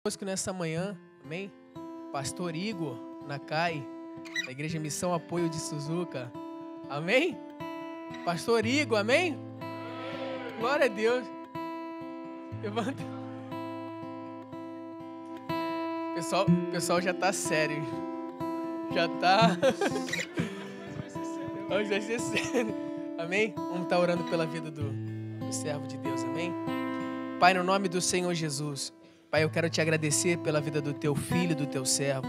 Conosco nessa manhã, amém? Pastor Igor Nakai, da Igreja Missão Apoio de Suzuka, amém? Pastor Igor, amém? Glória a Deus. Levanta. O pessoal já tá sério. Já tá. Hoje vai ser sério. Amém? Vamos estar orando pela vida do servo de Deus, amém? Pai, no nome do Senhor Jesus, Pai, eu quero te agradecer pela vida do teu filho, do teu servo.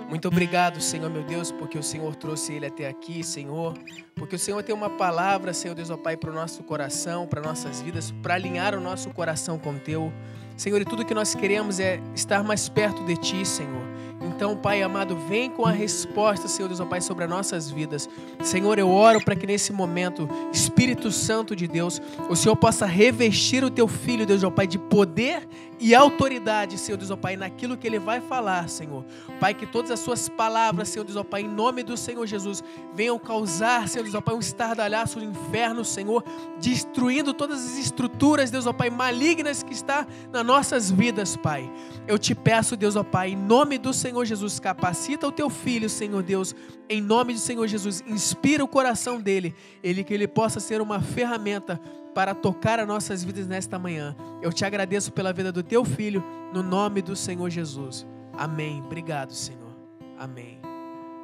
Muito obrigado, Senhor, meu Deus, porque o Senhor trouxe ele até aqui, Senhor. Porque o Senhor tem uma palavra, Senhor Deus, ó Pai, para o nosso coração, para nossas vidas, para alinhar o nosso coração com o teu. Senhor, e tudo que nós queremos é estar mais perto de Ti, Senhor. Então, Pai amado, vem com a resposta, Senhor Deus, ó Pai, sobre as nossas vidas. Senhor, eu oro para que nesse momento, Espírito Santo de Deus, o Senhor possa revestir o Teu Filho, Deus, ó Pai, de poder e autoridade, Senhor Deus, ó Pai, naquilo que Ele vai falar, Senhor. Pai, que todas as Suas palavras, Senhor Deus, ó Pai, em nome do Senhor Jesus, venham causar, Senhor Deus, ó Pai, um estardalhaço no inferno, Senhor, destruindo todas as estruturas, Deus, ó Pai, malignas que está nas nossas vidas, Pai. Eu te peço, Deus, ó Pai, em nome do Senhor Jesus, capacita o Teu Filho, Senhor Deus, em nome do Senhor Jesus, inspira o coração dele, que ele possa ser uma ferramenta para tocar as nossas vidas nesta manhã. Eu te agradeço pela vida do Teu Filho, no nome do Senhor Jesus. Amém. Obrigado, Senhor. Amém.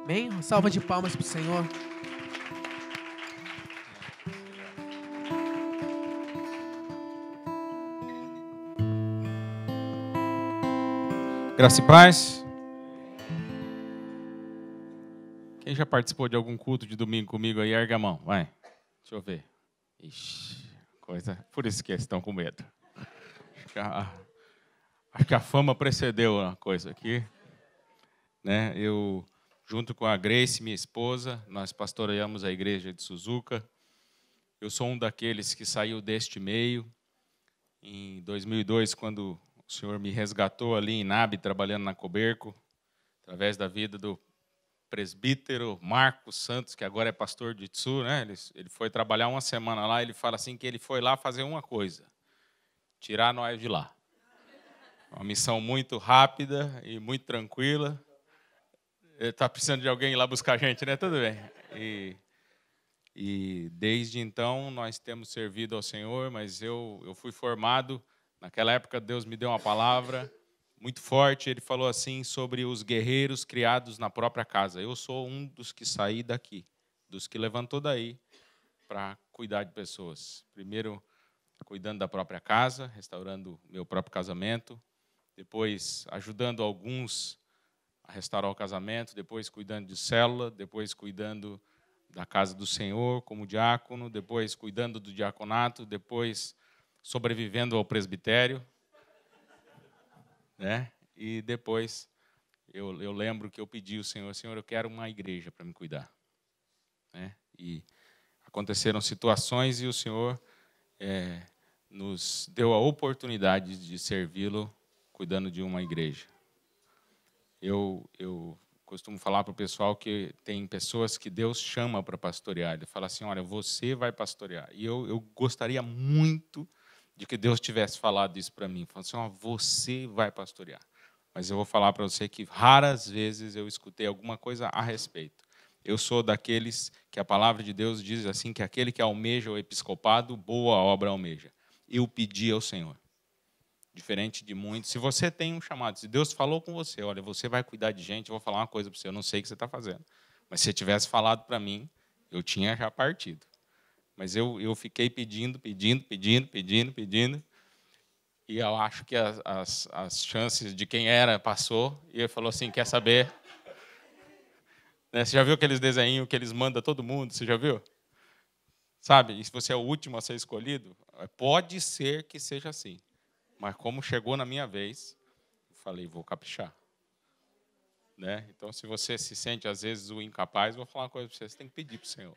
Amém? Uma salva de palmas para o Senhor. Graça e paz. Quem já participou de algum culto de domingo comigo aí, erga a mão, vai. Deixa eu ver. Ixi, coisa. Por isso que eles estão com medo. Acho que a fama precedeu a coisa aqui. Né? Eu, junto com a Grace, minha esposa, nós pastoreamos a igreja de Suzuka. Eu sou um daqueles que saiu deste meio. Em 2002, quando o Senhor me resgatou ali em Nabe, trabalhando na Coberco, através da vida do presbítero Marcos Santos, que agora é pastor de Itsu, né? Ele foi trabalhar uma semana lá, ele fala assim que ele foi lá fazer uma coisa, tirar nós de lá. Uma missão muito rápida e muito tranquila. Ele está precisando de alguém ir lá buscar a gente, né? Tudo bem. E desde então nós temos servido ao Senhor, mas eu fui formado, naquela época Deus me deu uma palavra muito forte, Ele falou assim sobre os guerreiros criados na própria casa. Eu sou um dos que saí daqui, dos que levantou daí para cuidar de pessoas. Primeiro, cuidando da própria casa, restaurando meu próprio casamento, depois ajudando alguns a restaurar o casamento, depois cuidando de célula, depois cuidando da casa do Senhor como diácono, depois cuidando do diaconato, depois sobrevivendo ao presbitério, né? E depois eu lembro que eu pedi ao Senhor, Senhor, eu quero uma igreja para me cuidar. Né? E aconteceram situações e o Senhor nos deu a oportunidade de servi-lo cuidando de uma igreja. Eu costumo falar para o pessoal que tem pessoas que Deus chama para pastorear. Ele fala assim, olha, você vai pastorear. E eu gostaria muito de que Deus tivesse falado isso para mim. Falando assim, ó, você vai pastorear. Mas eu vou falar para você que raras vezes eu escutei alguma coisa a respeito. Eu sou daqueles que a palavra de Deus diz assim, que aquele que almeja o episcopado, boa obra almeja. Eu pedi ao Senhor. Diferente de muitos. Se você tem um chamado, se Deus falou com você, olha, você vai cuidar de gente, eu vou falar uma coisa para você, eu não sei o que você está fazendo. Mas se você tivesse falado para mim, eu tinha já partido. Mas eu fiquei pedindo. E eu acho que as chances de quem era passou. E ele falou assim, quer saber? Né? Você já viu aqueles desenhos que eles mandam todo mundo? Você já viu? Sabe? E se você é o último a ser escolhido, pode ser que seja assim. Mas como chegou na minha vez, eu falei, vou caprichar. Né? Então, se você se sente, às vezes, o incapaz, eu vou falar uma coisa para você, você tem que pedir para o Senhor.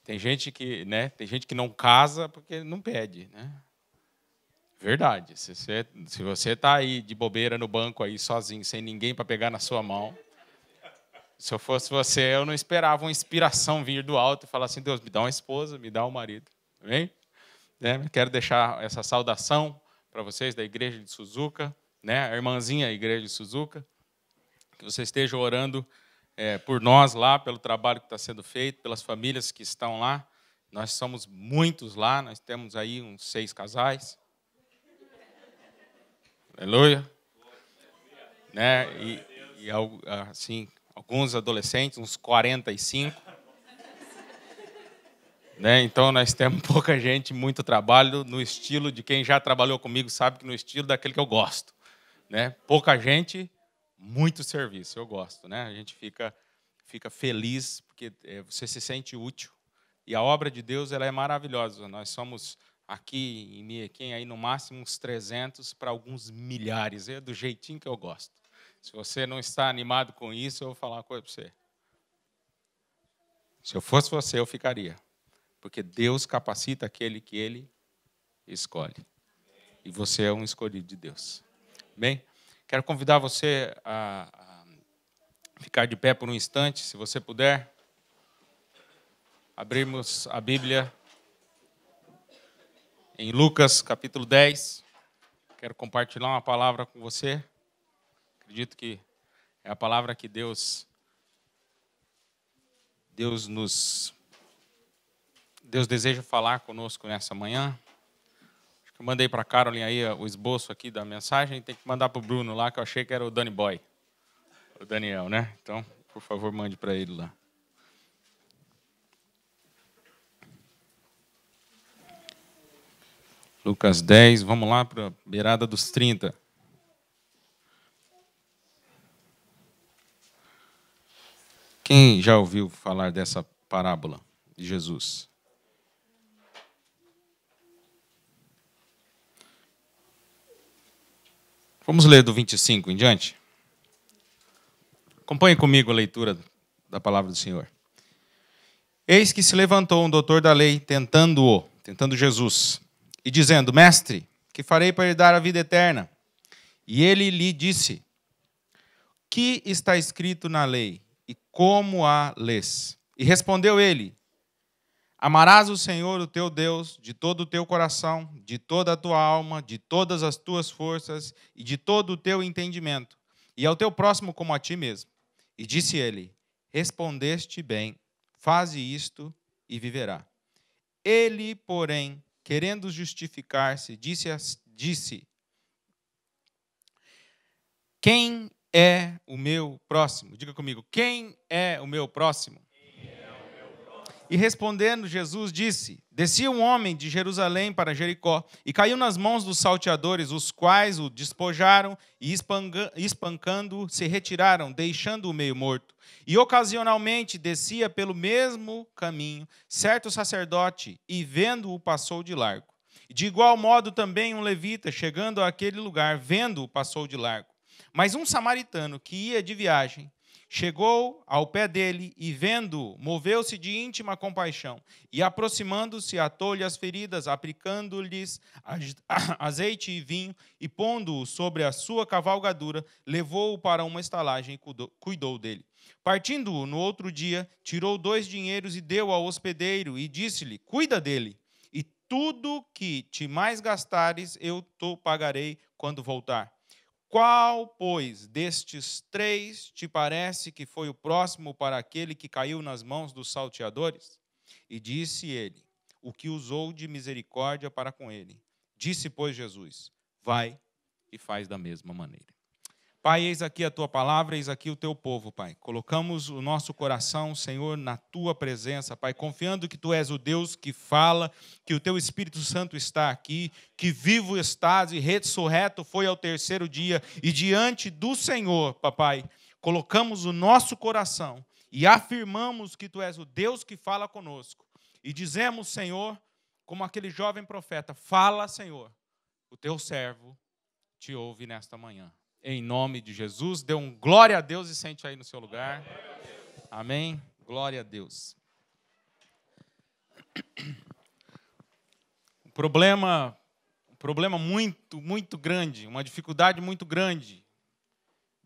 Tem gente que não casa porque não pede, né? Verdade. Se você está aí de bobeira no banco aí sozinho, sem ninguém para pegar na sua mão, se eu fosse você, eu não esperava uma inspiração vir do alto e falar assim, Deus, me dá uma esposa, me dá um marido. Amém? Quero deixar essa saudação para vocês da igreja de Suzuka, né? A irmãzinha, a Igreja de Suzuka, que você esteja orando por nós lá, pelo trabalho que está sendo feito, pelas famílias que estão lá. Nós somos muitos lá, nós temos aí uns 6 casais. Aleluia. Né? E assim, alguns adolescentes, uns 45. Né? Então, nós temos pouca gente, muito trabalho, no estilo de quem já trabalhou comigo, sabe que no estilo daquele que eu gosto. Né? Pouca gente, muito serviço, eu gosto. Né? A gente fica feliz, porque você se sente útil. E a obra de Deus ela é maravilhosa. Nós somos aqui em Miequém, aí no máximo uns 300 para alguns milhares. É do jeitinho que eu gosto. Se você não está animado com isso, eu vou falar uma coisa para você. Se eu fosse você, eu ficaria. Porque Deus capacita aquele que Ele escolhe. E você é um escolhido de Deus. Bem, quero convidar você a ficar de pé por um instante, se você puder. Abrimos a Bíblia em Lucas, capítulo 10. Quero compartilhar uma palavra com você. Acredito que é a palavra que Deus deseja falar conosco nessa manhã. Acho que eu mandei para a Carolyn aí o esboço aqui da mensagem. Tem que mandar para o Bruno lá, que eu achei que era o Danny Boy. O Daniel, né? Então, por favor, mande para ele lá. Lucas 10, vamos lá para a beirada dos 30. Quem já ouviu falar dessa parábola de Jesus? Vamos ler do 25 em diante? Acompanhe comigo a leitura da palavra do Senhor. Eis que se levantou um doutor da lei, tentando Jesus, e dizendo: Mestre, que farei para herdar a vida eterna? E ele lhe disse: que está escrito na lei, e como a lês? E respondeu ele: amarás o Senhor, o teu Deus, de todo o teu coração, de toda a tua alma, de todas as tuas forças e de todo o teu entendimento, e ao teu próximo como a ti mesmo. E disse ele: respondeste bem, faze isto e viverá. Ele, porém, querendo justificar-se, disse: quem é o meu próximo? Diga comigo, quem é o meu próximo? E respondendo, Jesus disse: descia um homem de Jerusalém para Jericó e caiu nas mãos dos salteadores, os quais o despojaram e, espancando, se retiraram, deixando-o meio morto. E ocasionalmente descia pelo mesmo caminho certo sacerdote e, vendo-o, passou de largo. De igual modo também um levita, chegando àquele lugar, vendo-o, passou de largo. Mas um samaritano que ia de viagem chegou ao pé dele e, vendo-o, moveu-se de íntima compaixão e, aproximando-se, atou-lhe as feridas, aplicando-lhes azeite e vinho e, pondo-o sobre a sua cavalgadura, levou-o para uma estalagem e cuidou dele. Partindo-o no outro dia, tirou 2 dinheiros e deu ao hospedeiro e disse-lhe: cuida dele, e tudo que te mais gastares eu te pagarei quando voltar. Qual, pois, destes 3 te parece que foi o próximo para aquele que caiu nas mãos dos salteadores? E disse ele: o que usou de misericórdia para com ele. Disse, pois, Jesus: vai e faz da mesma maneira. Pai, eis aqui a tua palavra, eis aqui o teu povo, Pai. Colocamos o nosso coração, Senhor, na tua presença, Pai, confiando que tu és o Deus que fala, que o teu Espírito Santo está aqui, que vivo estás e ressurreto foi ao 3º dia, e diante do Senhor, Papai, colocamos o nosso coração e afirmamos que tu és o Deus que fala conosco. E dizemos, Senhor, como aquele jovem profeta: fala, Senhor, o teu servo te ouve nesta manhã. Em nome de Jesus, dê um glória a Deus e sente aí no seu lugar. Amém? Glória a Deus. Um problema muito grande, uma dificuldade muito grande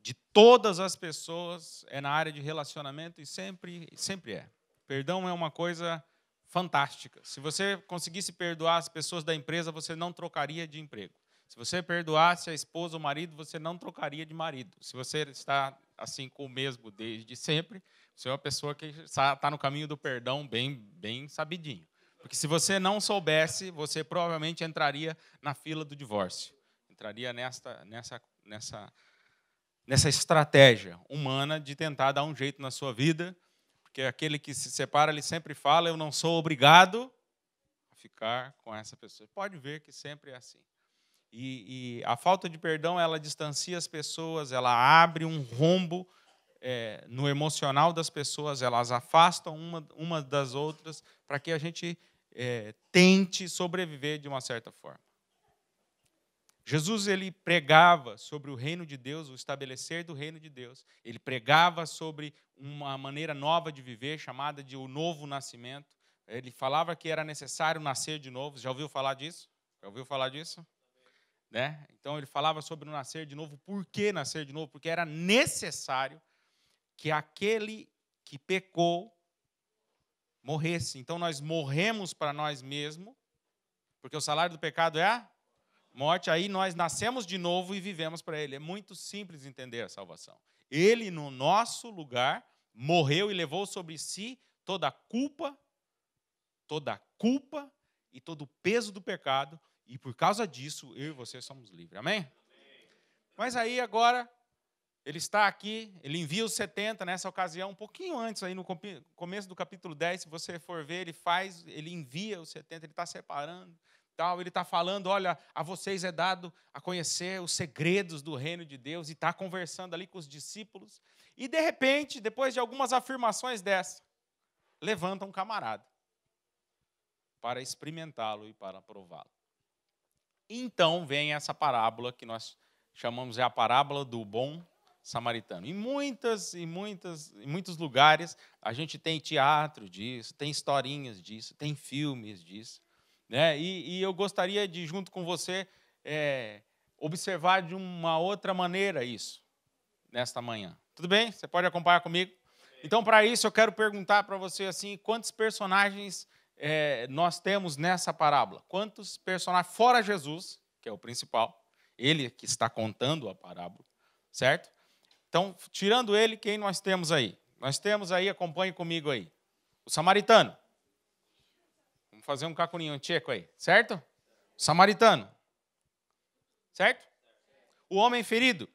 de todas as pessoas é na área de relacionamento e sempre é. Perdão é uma coisa fantástica. Se você conseguisse perdoar as pessoas da empresa, você não trocaria de emprego. Se você perdoasse a esposa ou o marido, você não trocaria de marido. Se você está assim com o mesmo desde sempre, você é uma pessoa que está no caminho do perdão bem sabidinho. Porque se você não soubesse, você provavelmente entraria na fila do divórcio. Entraria nessa estratégia humana de tentar dar um jeito na sua vida, porque aquele que se separa, ele sempre fala, eu não sou obrigado a ficar com essa pessoa. Pode ver que sempre é assim. E a falta de perdão, ela distancia as pessoas, ela abre um rombo no emocional das pessoas, elas afastam uma das outras para que a gente tente sobreviver de uma certa forma. Jesus, ele pregava sobre o reino de Deus, o estabelecer do reino de Deus. Ele pregava sobre uma maneira nova de viver, chamada de o novo nascimento. Ele falava que era necessário nascer de novo. Já ouviu falar disso? Já ouviu falar disso? Né? Então, ele falava sobre o nascer de novo. Por que nascer de novo? Porque era necessário que aquele que pecou morresse. Então, nós morremos para nós mesmos, porque o salário do pecado é a morte. Aí nós nascemos de novo e vivemos para Ele. É muito simples entender a salvação. Ele, no nosso lugar, morreu e levou sobre si toda a culpa e todo o peso do pecado. E por causa disso, eu e você somos livres. Amém? Mas aí agora, ele está aqui, ele envia os 70 nessa ocasião, um pouquinho antes, aí no começo do capítulo 10, se você for ver, ele envia os 70, ele está separando, tal, ele está falando, olha, a vocês é dado a conhecer os segredos do reino de Deus, e está conversando ali com os discípulos, e de repente, depois de algumas afirmações dessa, levanta um camarada para experimentá-lo e para prová-lo. Então vem essa parábola que nós chamamos a parábola do bom samaritano. Em muitos lugares a gente tem teatro disso, tem historinhas disso, tem filmes disso, né? E eu gostaria de, junto com você, observar de uma outra maneira isso, nesta manhã. Tudo bem? Você pode acompanhar comigo? Então, para isso, eu quero perguntar para você assim, quantos personagens nós temos nessa parábola? Quantos personagens, fora Jesus, que é o principal, ele que está contando a parábola, certo? Então, tirando ele, quem nós temos aí? Nós temos aí, acompanhe comigo aí, o samaritano. Vamos fazer um cacuninho tcheco aí, certo? O samaritano. Certo? O homem ferido.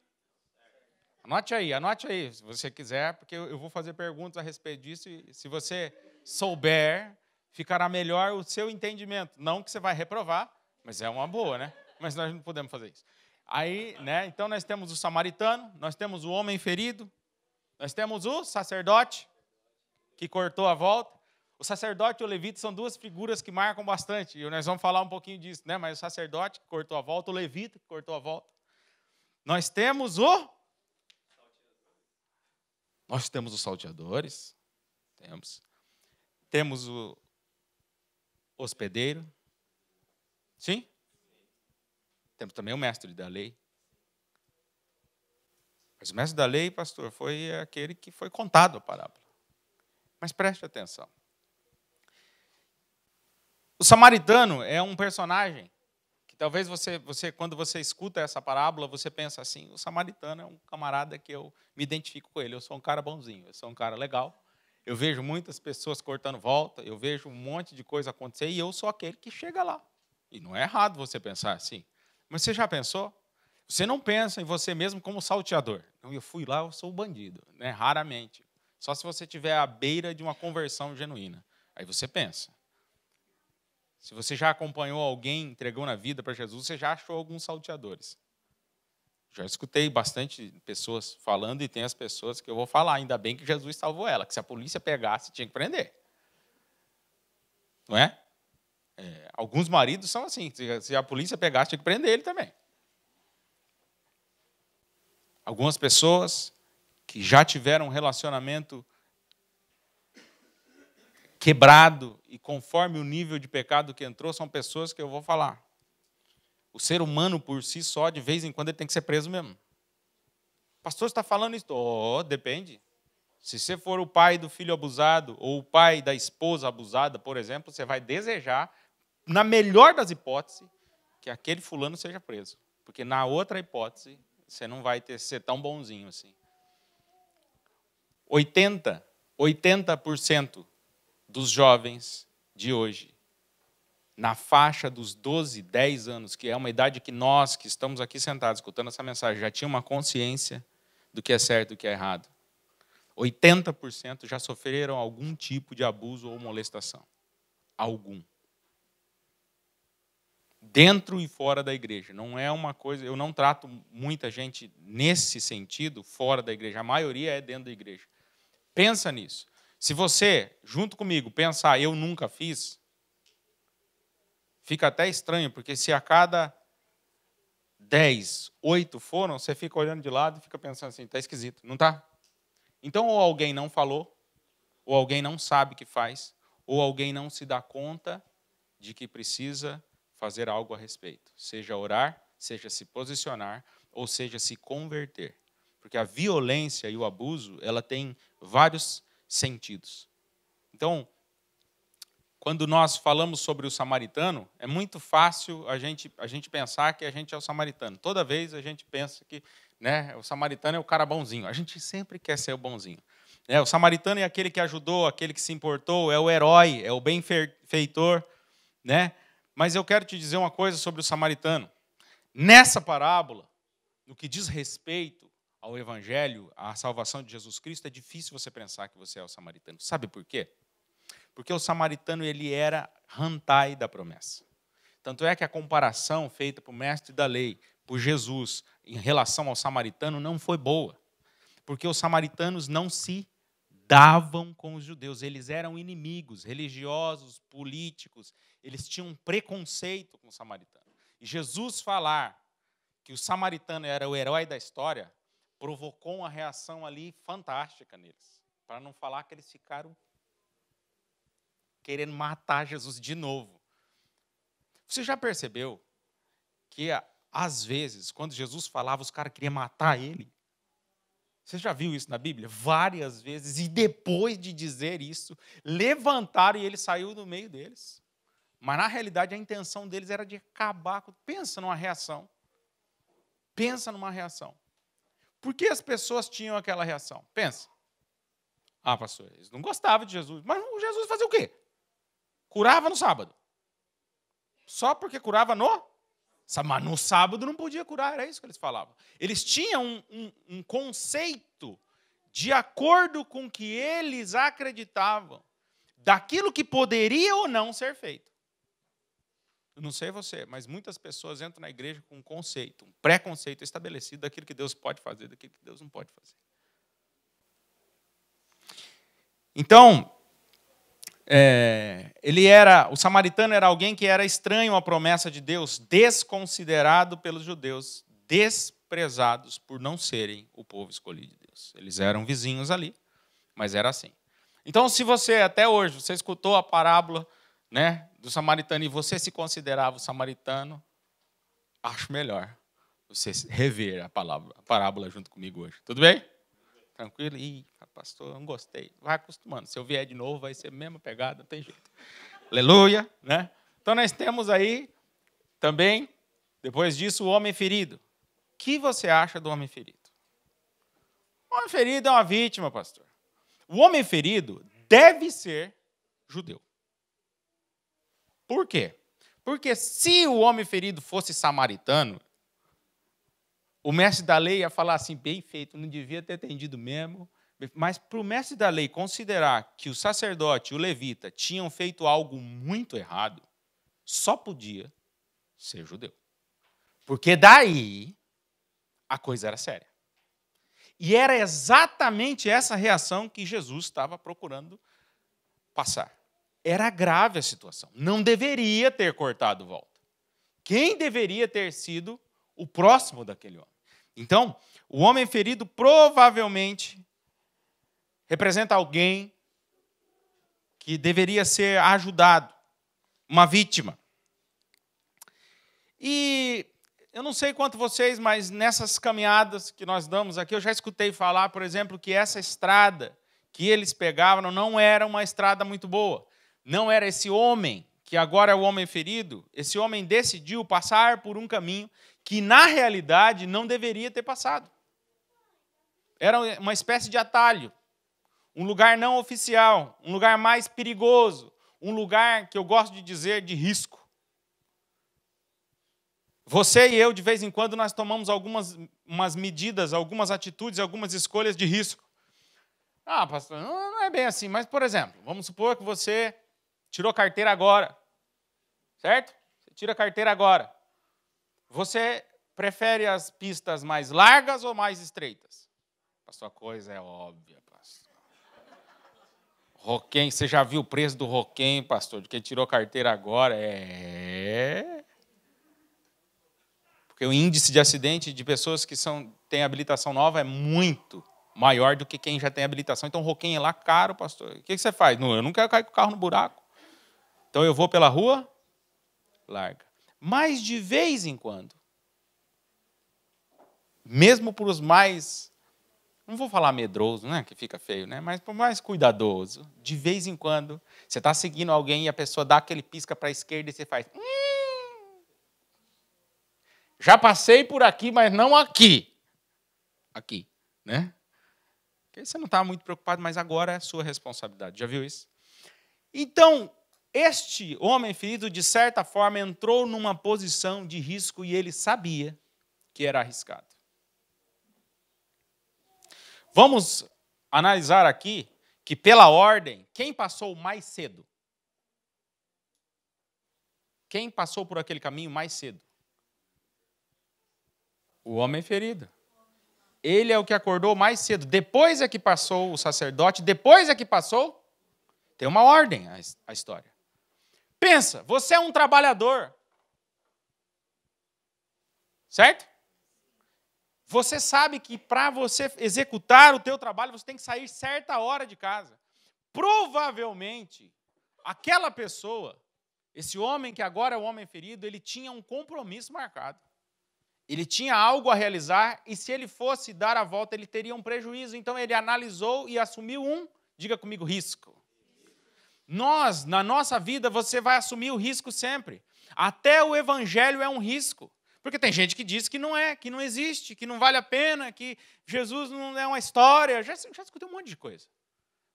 Anote aí, se você quiser, porque eu vou fazer perguntas a respeito disso, e se você souber, ficará melhor o seu entendimento. Não que você vai reprovar, mas é uma boa, né? Mas nós não podemos fazer isso. Aí, né? Então, nós temos o samaritano, nós temos o homem ferido, nós temos o sacerdote, que cortou a volta. O sacerdote e o levita são duas figuras que marcam bastante, e nós vamos falar um pouquinho disso, né? Mas o sacerdote que cortou a volta, o levita que cortou a volta. Nós temos os salteadores, temos o hospedeiro, sim? Temos também o mestre da lei. Mas o mestre da lei, pastor, foi aquele que foi contado a parábola. Mas preste atenção. O samaritano é um personagem que talvez você, quando você escuta essa parábola, você pensa assim, o samaritano é um camarada que eu me identifico com ele, eu sou um cara bonzinho, eu sou um cara legal, eu vejo muitas pessoas cortando volta, eu vejo um monte de coisa acontecer e eu sou aquele que chega lá. E não é errado você pensar assim. Mas você já pensou? Você não pensa em você mesmo como salteador. Não, eu fui lá, eu sou bandido. Né? Raramente. Só se você estiver à beira de uma conversão genuína. Aí você pensa. Se você já acompanhou alguém, entregou na vida para Jesus, você já achou alguns salteadores. Já escutei bastante pessoas falando e tem as pessoas que eu vou falar. Ainda bem que Jesus salvou ela, que se a polícia pegasse, tinha que prender. Não é? Alguns maridos são assim, se a polícia pegasse, tinha que prender ele também. Algumas pessoas que já tiveram um relacionamento quebrado e conforme o nível de pecado que entrou, são pessoas que eu vou falar. O ser humano por si só, de vez em quando, ele tem que ser preso mesmo. Pastor, você está falando isso? Depende. Se você for o pai do filho abusado ou o pai da esposa abusada, por exemplo, você vai desejar, na melhor das hipóteses, que aquele fulano seja preso. Porque na outra hipótese, você não vai ser tão bonzinho assim. 80% dos jovens de hoje, na faixa dos 12, 10 anos, que é uma idade que nós, que estamos aqui sentados, escutando essa mensagem, já tinha uma consciência do que é certo e do que é errado. 80% já sofreram algum tipo de abuso ou molestação. Algum. Dentro e fora da igreja. Não é uma coisa... Eu não trato muita gente nesse sentido fora da igreja. A maioria é dentro da igreja. Pensa nisso. Se você, junto comigo, pensar, eu nunca fiz, fica até estranho, porque se a cada 10, 8 foram, você fica olhando de lado e fica pensando assim, está esquisito, não está? Então, ou alguém não falou, ou alguém não sabe o que faz, ou alguém não se dá conta de que precisa fazer algo a respeito. Seja orar, seja se posicionar, ou seja se converter. Porque a violência e o abuso, ela tem vários sentidos. Então, quando nós falamos sobre o samaritano, é muito fácil a gente pensar que a gente é o samaritano. Toda vez a gente pensa que, né, o samaritano é o cara bonzinho. A gente sempre quer ser o bonzinho. O samaritano é aquele que ajudou, aquele que se importou, é o herói, é o benfeitor. Né? Mas eu quero te dizer uma coisa sobre o samaritano. Nessa parábola, no que diz respeito ao Evangelho, à salvação de Jesus Cristo, é difícil você pensar que você é o samaritano. Sabe por quê? Porque o samaritano ele era rantai da promessa. Tanto é que a comparação feita por mestre da lei, por Jesus, em relação ao samaritano, não foi boa. Porque os samaritanos não se davam com os judeus. Eles eram inimigos religiosos, políticos. Eles tinham um preconceito com o samaritano. E Jesus falar que o samaritano era o herói da história provocou uma reação ali fantástica neles. Para não falar que eles ficaram querendo matar Jesus de novo. Você já percebeu que, às vezes, quando Jesus falava, os caras queriam matar ele? Você já viu isso na Bíblia? Várias vezes. E depois de dizer isso, levantaram e ele saiu do meio deles. Mas, na realidade, a intenção deles era de acabar com... Pensa numa reação. Pensa numa reação. Por que as pessoas tinham aquela reação? Pensa. Ah, pastor, eles não gostavam de Jesus. Mas Jesus fazia o quê? Curava no sábado. Só porque curava no... Mas no sábado não podia curar, era isso que eles falavam. Eles tinham um conceito de acordo com o que eles acreditavam, daquilo que poderia ou não ser feito. Eu não sei você, mas muitas pessoas entram na igreja com um conceito, um preconceito estabelecido daquilo que Deus pode fazer, daquilo que Deus não pode fazer. Então, o samaritano era alguém que era estranho à promessa de Deus, desconsiderado pelos judeus, desprezados por não serem o povo escolhido de Deus. Eles eram vizinhos ali, mas era assim. Então, se você, até hoje, você escutou a parábola, né, do samaritano e você se considerava o samaritano, acho melhor você rever a parábola junto comigo hoje. Tudo bem? Tranquilo? Ih, pastor, não gostei. Vai acostumando. Se eu vier de novo, vai ser a mesma pegada, não tem jeito. Aleluia, né? Então, nós temos aí também, depois disso, o homem ferido. O que você acha do homem ferido? O homem ferido é uma vítima, pastor. O homem ferido deve ser judeu. Por quê? Porque se o homem ferido fosse samaritano, o mestre da lei ia falar assim, bem feito, não devia ter atendido mesmo. Mas para o mestre da lei considerar que o sacerdote e o levita tinham feito algo muito errado, só podia ser judeu. Porque daí a coisa era séria. E era exatamente essa reação que Jesus estava procurando passar. Era grave a situação. Não deveria ter cortado volta. Quem deveria ter sido o próximo daquele homem? Então, o homem ferido provavelmente representa alguém que deveria ser ajudado, uma vítima. E eu não sei quanto vocês, mas nessas caminhadas que nós damos aqui, eu já escutei falar, por exemplo, que essa estrada que eles pegavam não era uma estrada muito boa. Não era esse homem, que agora é o homem ferido, esse homem decidiu passar por um caminho que, na realidade, não deveria ter passado. Era uma espécie de atalho, um lugar não oficial, um lugar mais perigoso, um lugar que eu gosto de dizer de risco. Você e eu, de vez em quando, nós tomamos umas medidas, algumas atitudes, algumas escolhas de risco. Ah, pastor, não é bem assim, mas, por exemplo, vamos supor que você tirou carteira agora, certo? Você tira a carteira agora. Você prefere as pistas mais largas ou mais estreitas? A sua coisa é óbvia, pastor. Roquem, você já viu o preço do Roquem, pastor, de quem tirou carteira agora? Porque o índice de acidente de pessoas que têm habilitação nova é muito maior do que quem já tem habilitação. Então, o Roquem é lá caro, pastor. O que você faz? Não, eu não quero cair com o carro no buraco. Então, eu vou pela rua larga. Mas, de vez em quando, mesmo para os mais, não vou falar medroso, né, que fica feio, né, mas para o mais cuidadoso, de vez em quando, você está seguindo alguém e a pessoa dá aquele pisca para a esquerda e você faz... Já passei por aqui, mas não aqui. Aqui, né? Porque você não está muito preocupado, mas agora é a sua responsabilidade. Já viu isso? Então, este homem ferido, de certa forma, entrou numa posição de risco e ele sabia que era arriscado. Vamos analisar aqui que, pela ordem, quem passou mais cedo? Quem passou por aquele caminho mais cedo? O homem ferido. Ele é o que acordou mais cedo. Depois é que passou o sacerdote, depois é que passou. Tem uma ordem a história. Pensa, você é um trabalhador. Certo? Você sabe que para você executar o teu trabalho, você tem que sair certa hora de casa. Provavelmente, aquela pessoa, esse homem que agora é o homem ferido, ele tinha um compromisso marcado. Ele tinha algo a realizar e se ele fosse dar a volta, ele teria um prejuízo. Então, ele analisou e assumiu diga comigo, risco. Nós, na nossa vida, você vai assumir o risco sempre. Até o evangelho é um risco. Porque tem gente que diz que não é, que não existe, que não vale a pena, que Jesus não é uma história. Já escutei um monte de coisa.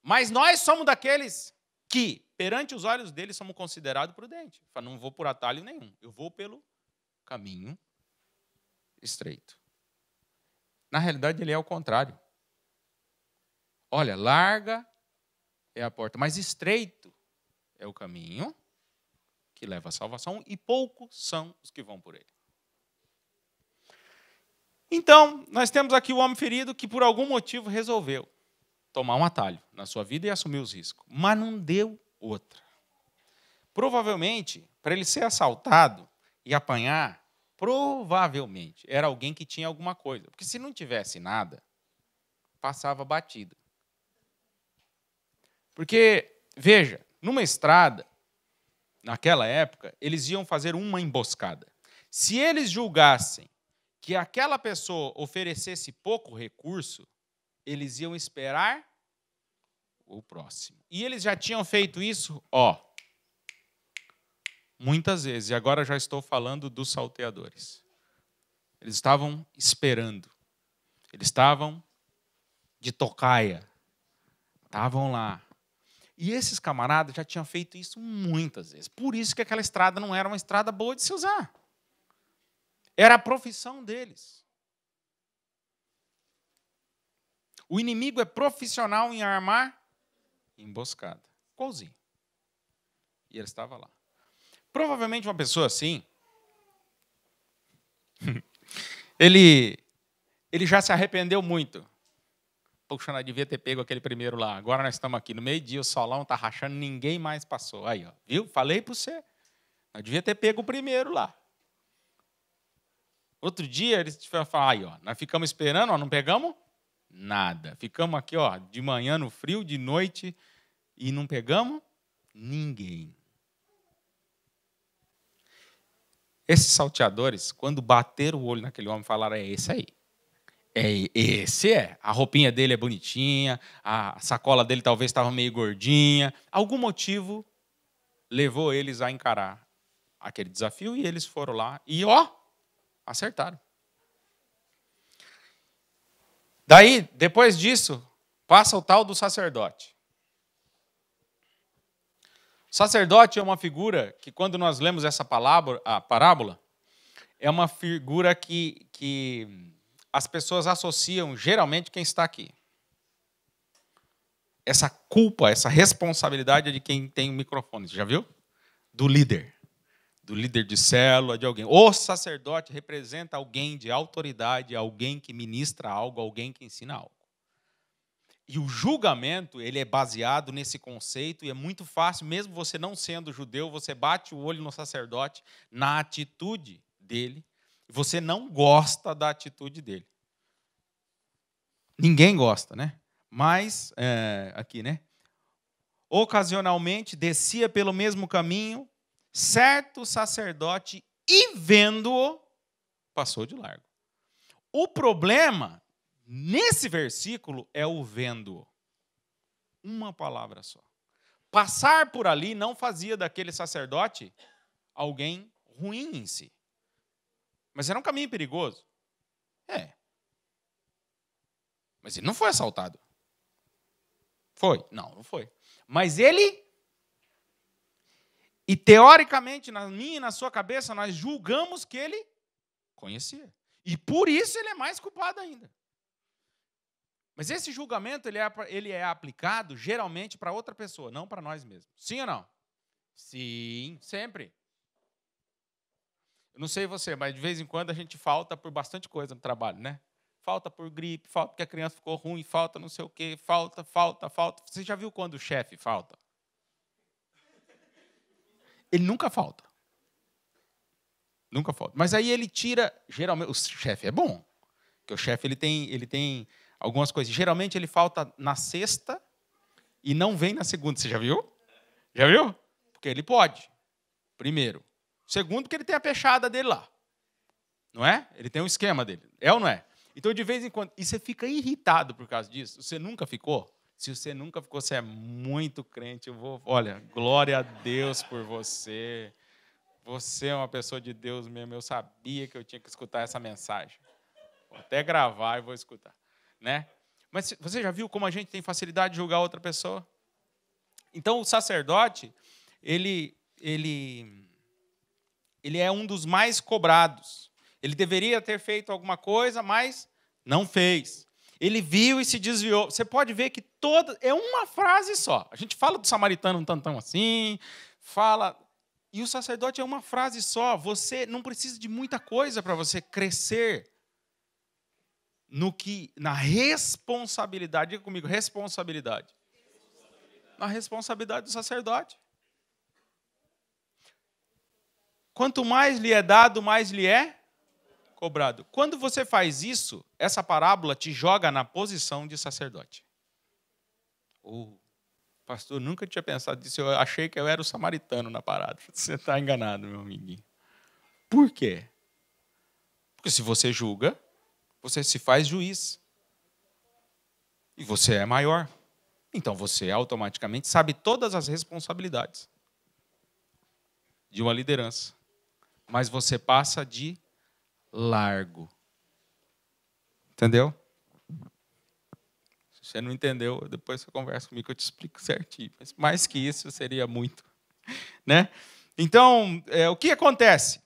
Mas nós somos daqueles que, perante os olhos dele, somos considerados prudentes. Não vou por atalho nenhum, eu vou pelo caminho estreito. Na realidade, ele é o contrário. Olha, larga é a porta, mas estreito é o caminho que leva à salvação e poucos são os que vão por ele. Então, nós temos aqui o homem ferido que, por algum motivo, resolveu tomar um atalho na sua vida e assumir os riscos. Mas não deu outra. Provavelmente, para ele ser assaltado e apanhar, provavelmente era alguém que tinha alguma coisa. Porque se não tivesse nada, passava batido. Porque, veja, numa estrada, naquela época, eles iam fazer uma emboscada. Se eles julgassem que aquela pessoa oferecesse pouco recurso, eles iam esperar o próximo. E eles já tinham feito isso, muitas vezes. E agora já estou falando dos salteadores. Eles estavam esperando. Eles estavam de tocaia. Estavam lá. E esses camaradas já tinham feito isso muitas vezes. Por isso que aquela estrada não era uma estrada boa de se usar. Era a profissão deles. O inimigo é profissional em armar emboscada. Igualzinho. E ele estava lá. Provavelmente uma pessoa assim, ele já se arrependeu muito. Poxa, nós devia ter pego aquele primeiro lá. Agora nós estamos aqui no meio-dia, o solão está rachando, ninguém mais passou. Aí, viu? Falei para você. Nós devia ter pego o primeiro lá. Outro dia, eles falaram, nós ficamos esperando, não pegamos nada. Ficamos aqui, de manhã no frio, de noite, e não pegamos ninguém. Esses salteadores, quando bateram o olho naquele homem, falaram, é esse aí. Esse é. A roupinha dele é bonitinha, a sacola dele talvez estava meio gordinha. Algum motivo levou eles a encarar aquele desafio e eles foram lá. E, Acertaram. Daí, depois disso, passa o tal do sacerdote. O sacerdote é uma figura que, quando nós lemos essa parábola, é uma figura que as pessoas associam, geralmente, quem está aqui. Essa culpa, essa responsabilidade é de quem tem o microfone. Você já viu? Do líder de célula, de alguém. O sacerdote representa alguém de autoridade, alguém que ministra algo, alguém que ensina algo. E o julgamento, ele é baseado nesse conceito, e é muito fácil, mesmo você não sendo judeu, você bate o olho no sacerdote, na atitude dele, e você não gosta da atitude dele. Ninguém gosta, né? Mas, aqui, né? Ocasionalmente, descia pelo mesmo caminho, certo sacerdote, e vendo-o, passou de largo. O problema, nesse versículo, é o vendo-o. Uma palavra só. Passar por ali não fazia daquele sacerdote alguém ruim em si. Mas era um caminho perigoso. Mas ele não foi assaltado. Foi? Não foi. Mas ele... E, teoricamente, na minha e na sua cabeça, nós julgamos que ele conhecia. E, por isso, ele é mais culpado ainda. Mas esse julgamento ele é aplicado, geralmente, para outra pessoa, não para nós mesmos. Sim ou não? Sim, sempre. Eu não sei você, mas, de vez em quando, a gente falta por bastante coisa no trabalho, né? Falta por gripe, falta porque a criança ficou ruim, falta não sei o quê, falta. Você já viu quando o chefe falta? Ele nunca falta. Nunca falta. Mas aí ele tira... Geralmente, o chefe é bom. Porque o chefe ele tem algumas coisas. Geralmente ele falta na sexta e não vem na segunda. Você já viu? Já viu? Porque ele pode. Primeiro. Segundo, porque ele tem a peixada dele lá. Não é? Ele tem um esquema dele. É ou não é? Então, de vez em quando... E você fica irritado por causa disso. Você nunca ficou? Se você nunca ficou, você é muito crente. Olha, glória a Deus por você. Você é uma pessoa de Deus mesmo. Eu sabia que eu tinha que escutar essa mensagem. Vou até gravar e vou escutar. Né? Mas você já viu como a gente tem facilidade de julgar outra pessoa? Então, o sacerdote, ele é um dos mais cobrados. Ele deveria ter feito alguma coisa, mas não fez. Ele viu e se desviou. Você pode ver que é uma frase só. A gente fala do samaritano um tantão assim, fala... E o sacerdote é uma frase só. Você não precisa de muita coisa para você crescer na responsabilidade. Diga comigo, responsabilidade. Na responsabilidade do sacerdote. Quanto mais lhe é dado, mais lhe é cobrado. Quando você faz isso, essa parábola te joga na posição de sacerdote. Pastor, nunca tinha pensado nisso. Eu achei que eu era o samaritano na parada. Você está enganado, meu amiguinho. Por quê? Porque se você julga, você se faz juiz. E você é maior. Então você automaticamente sabe todas as responsabilidades de uma liderança. Mas você passa de largo. Entendeu? Se você não entendeu, depois você conversa comigo que eu te explico certinho. Mas mais que isso seria muito. Né? Então, o que acontece?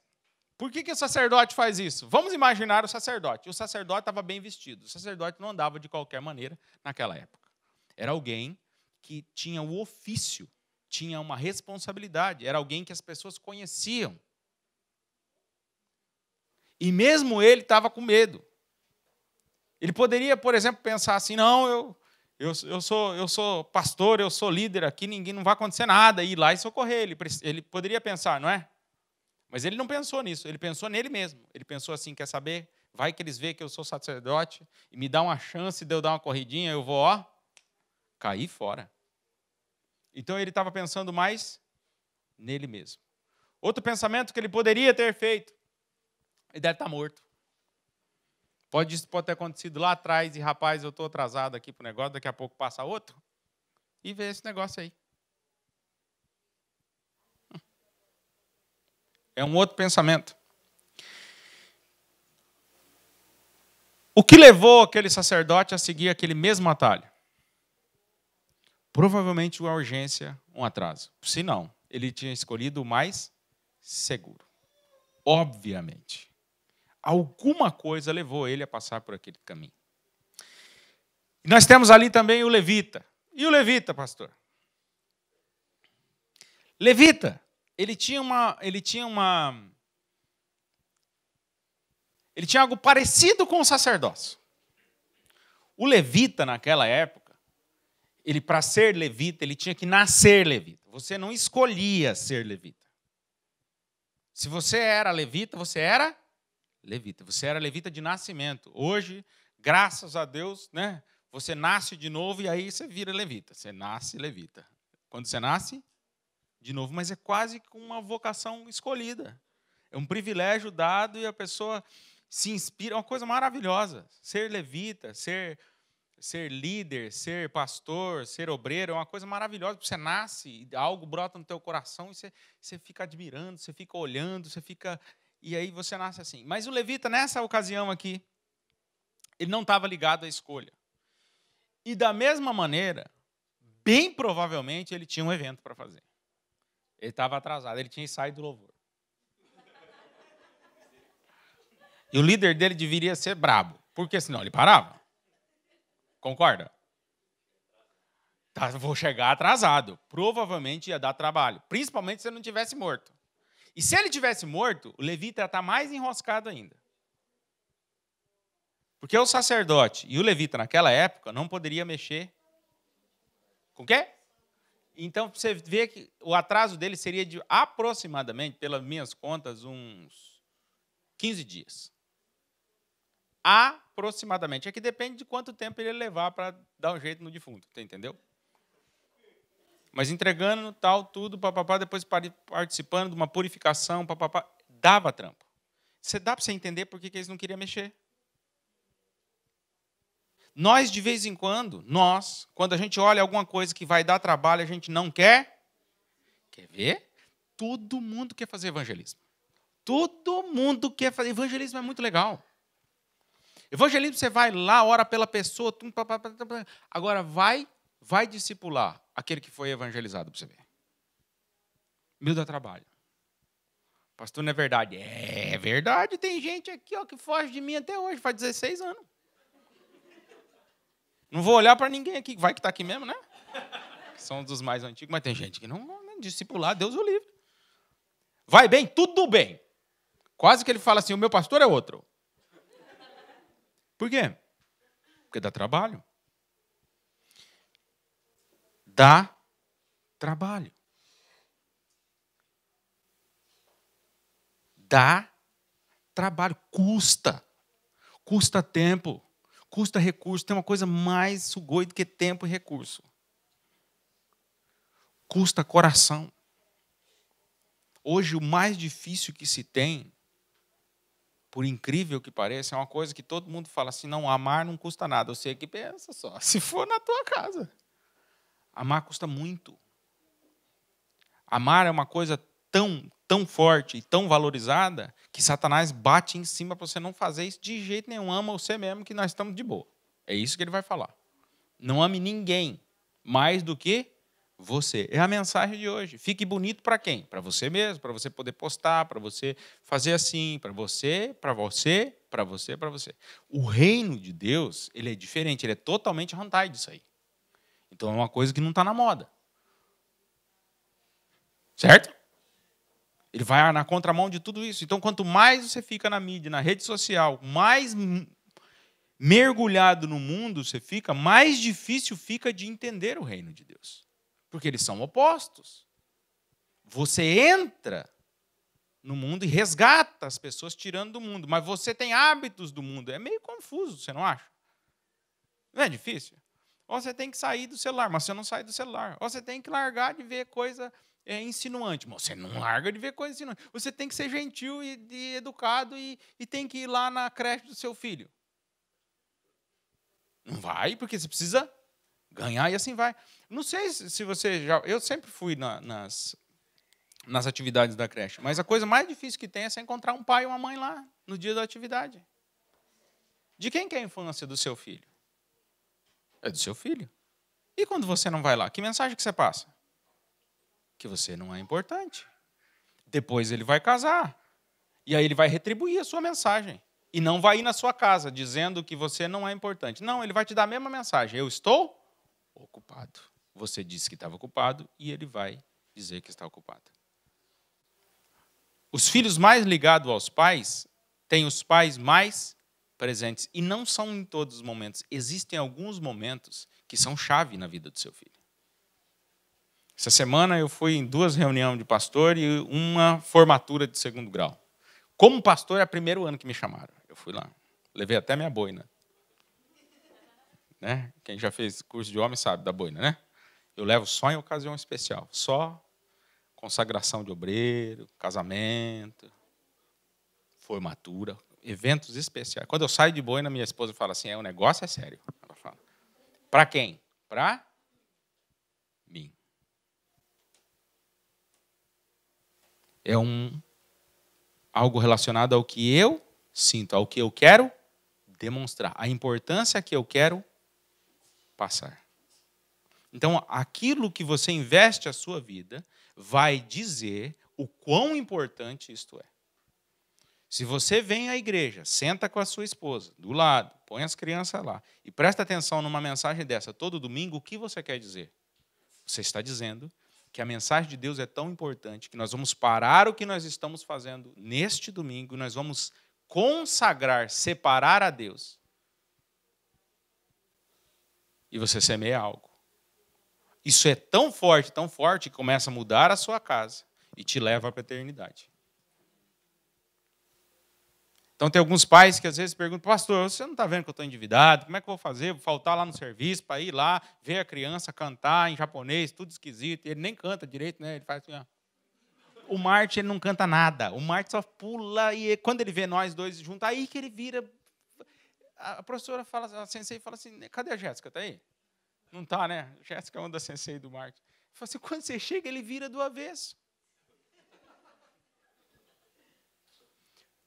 Por que o sacerdote faz isso? Vamos imaginar o sacerdote. O sacerdote estava bem vestido. O sacerdote não andava de qualquer maneira naquela época. Era alguém que tinha o ofício, tinha uma responsabilidade. Era alguém que as pessoas conheciam. E mesmo ele estava com medo. Ele poderia, por exemplo, pensar assim, não, eu sou pastor, eu sou líder aqui, ninguém não vai acontecer nada, ir lá e socorrer. Ele poderia pensar, não é? Mas ele não pensou nisso, ele pensou nele mesmo. Ele pensou assim, quer saber? Vai que eles veem que eu sou sacerdote e me dá uma chance de eu dar uma corridinha, eu vou, cair fora. Então ele estava pensando mais nele mesmo. Outro pensamento que ele poderia ter feito, ele deve estar morto. Isso pode ter acontecido lá atrás e, rapaz, eu estou atrasado aqui para o negócio, daqui a pouco passa outro e vê esse negócio aí. É um outro pensamento. O que levou aquele sacerdote a seguir aquele mesmo atalho? Provavelmente uma urgência, um atraso. Se não, ele tinha escolhido o mais seguro. Obviamente. Alguma coisa levou ele a passar por aquele caminho. E nós temos ali também o levita. E o levita, pastor? Levita, ele tinha algo parecido com o sacerdócio. O levita, naquela época, para ser levita, ele tinha que nascer levita. Você não escolhia ser levita. Se você era levita, você era levita. Você era levita de nascimento. Hoje, graças a Deus, né, você nasce de novo e aí você vira levita. Você nasce levita. Quando você nasce, de novo, mas é quase com uma vocação escolhida. É um privilégio dado e a pessoa se inspira. É uma coisa maravilhosa. Ser levita, ser líder, ser pastor, ser obreiro, é uma coisa maravilhosa. Você nasce, algo brota no teu coração e você fica admirando, você fica olhando, e aí você nasce assim. Mas o levita, nessa ocasião aqui, ele não estava ligado à escolha. E da mesma maneira, bem provavelmente, ele tinha um evento para fazer. Ele estava atrasado, ele tinha saído do louvor. E o líder dele deveria ser brabo, porque senão ele parava. Concorda? Tá, vou chegar atrasado. Provavelmente ia dar trabalho, principalmente se ele não tivesse morto. E se ele tivesse morto, o levita ia estar mais enroscado ainda. Porque o sacerdote e o levita naquela época não poderia mexer com o quê? Então, você vê que o atraso dele seria de aproximadamente, pelas minhas contas, uns 15 dias. Aproximadamente. É que depende de quanto tempo ele ia levar para dar um jeito no defunto, entendeu? Mas entregando tal, tudo, papapá, depois participando de uma purificação, papapá, dava trampo. Dá para você entender por que eles não queriam mexer? Nós, de vez em quando, quando a gente olha alguma coisa que vai dar trabalho, a gente não quer. Quer ver? Todo mundo quer fazer evangelismo. Todo mundo quer fazer. Evangelismo é muito legal. Evangelismo, você vai lá, ora pela pessoa. Agora, vai discipular aquele que foi evangelizado, para você ver. Me dá trabalho. Pastor, não é verdade? É verdade. Tem gente aqui que foge de mim até hoje, faz 16 anos. Não vou olhar para ninguém aqui, vai que está aqui mesmo, né? São dos mais antigos, mas tem gente que não discipular, Deus o livre. Vai bem? Tudo bem. Quase que ele fala assim, o meu pastor é outro. Por quê? Porque dá trabalho. Dá trabalho. Dá trabalho. Custa. Custa tempo. Custa recurso. Tem uma coisa mais sugoi do que tempo e recurso. Custa coração. Hoje, o mais difícil que se tem, por incrível que pareça, é uma coisa que todo mundo fala assim, não, amar não custa nada. Eu sei que pensa só, se for na tua casa. Amar custa muito. Amar é uma coisa tão forte e tão valorizada que Satanás bate em cima para você não fazer isso de jeito nenhum. Ama você mesmo que nós estamos de boa. É isso que ele vai falar. Não ame ninguém mais do que você. É a mensagem de hoje. Fique bonito para quem? Para você mesmo, para você poder postar, para você fazer assim, para você, para você, para você, para você. O reino de Deus, ele é diferente, ele é totalmente hantai disso aí. Então é uma coisa que não está na moda. Certo? Ele vai na contramão de tudo isso. Então, quanto mais você fica na mídia, na rede social, mais mergulhado no mundo você fica, mais difícil fica de entender o reino de Deus. Porque eles são opostos. Você entra no mundo e resgata as pessoas tirando do mundo, mas você tem hábitos do mundo. É meio confuso, você não acha? Não é difícil? Ou você tem que sair do celular, mas você não sai do celular. Ou você tem que largar de ver coisa insinuante. Mas você não larga de ver coisa insinuante. Você tem que ser gentil e educado e tem que ir lá na creche do seu filho. Não vai, porque você precisa ganhar e assim vai. Não sei se você já... Eu sempre fui nas atividades da creche, mas a coisa mais difícil que tem é você encontrar um pai e uma mãe lá no dia da atividade. De quem que é a infância do seu filho? É do seu filho. E quando você não vai lá, que mensagem que você passa? Que você não é importante. Depois ele vai casar. E aí ele vai retribuir a sua mensagem. E não vai ir na sua casa dizendo que você não é importante. Não, ele vai te dar a mesma mensagem. Eu estou ocupado. Você disse que estava ocupado e ele vai dizer que está ocupado. Os filhos mais ligados aos pais têm os pais mais presentes. E não são em todos os momentos. Existem alguns momentos que são chave na vida do seu filho. Essa semana eu fui em 2 reuniões de pastor e uma formatura de 2º grau. Como pastor, é o primeiro ano que me chamaram. Eu fui lá. Levei até minha boina. Né? Quem já fez curso de homem sabe da boina, né? Eu levo só em ocasião especial. Só consagração de obreiro, casamento, formatura, eventos especiais. Quando eu saio de boina, minha esposa fala assim, o negócio é sério. Ela fala. Para quem? Para mim. É algo relacionado ao que eu sinto, ao que eu quero demonstrar, a importância que eu quero passar. Então, aquilo que você investe a sua vida vai dizer o quão importante isto é. Se você vem à igreja, senta com a sua esposa do lado, põe as crianças lá e presta atenção numa mensagem dessa todo domingo, o que você quer dizer? Você está dizendo que a mensagem de Deus é tão importante que nós vamos parar o que nós estamos fazendo neste domingo, nós vamos consagrar, separar a Deus. E você semeia algo. Isso é tão forte, que começa a mudar a sua casa e te leva para a eternidade. Então, tem alguns pais que às vezes perguntam, pastor, você não está vendo que eu estou endividado? Como é que eu vou fazer? Vou faltar lá no serviço para ir lá, ver a criança cantar em japonês, tudo esquisito. Ele nem canta direito, né? Ele faz assim, ó. O Marte, ele não canta nada. O Marte só pula e quando ele vê nós dois juntos, aí que ele vira. A professora fala, a sensei fala assim, cadê a Jéssica? Está aí? Não está, né? A Jéssica é uma da sensei do Marte. Fala assim, quando você chega, ele vira do avesso.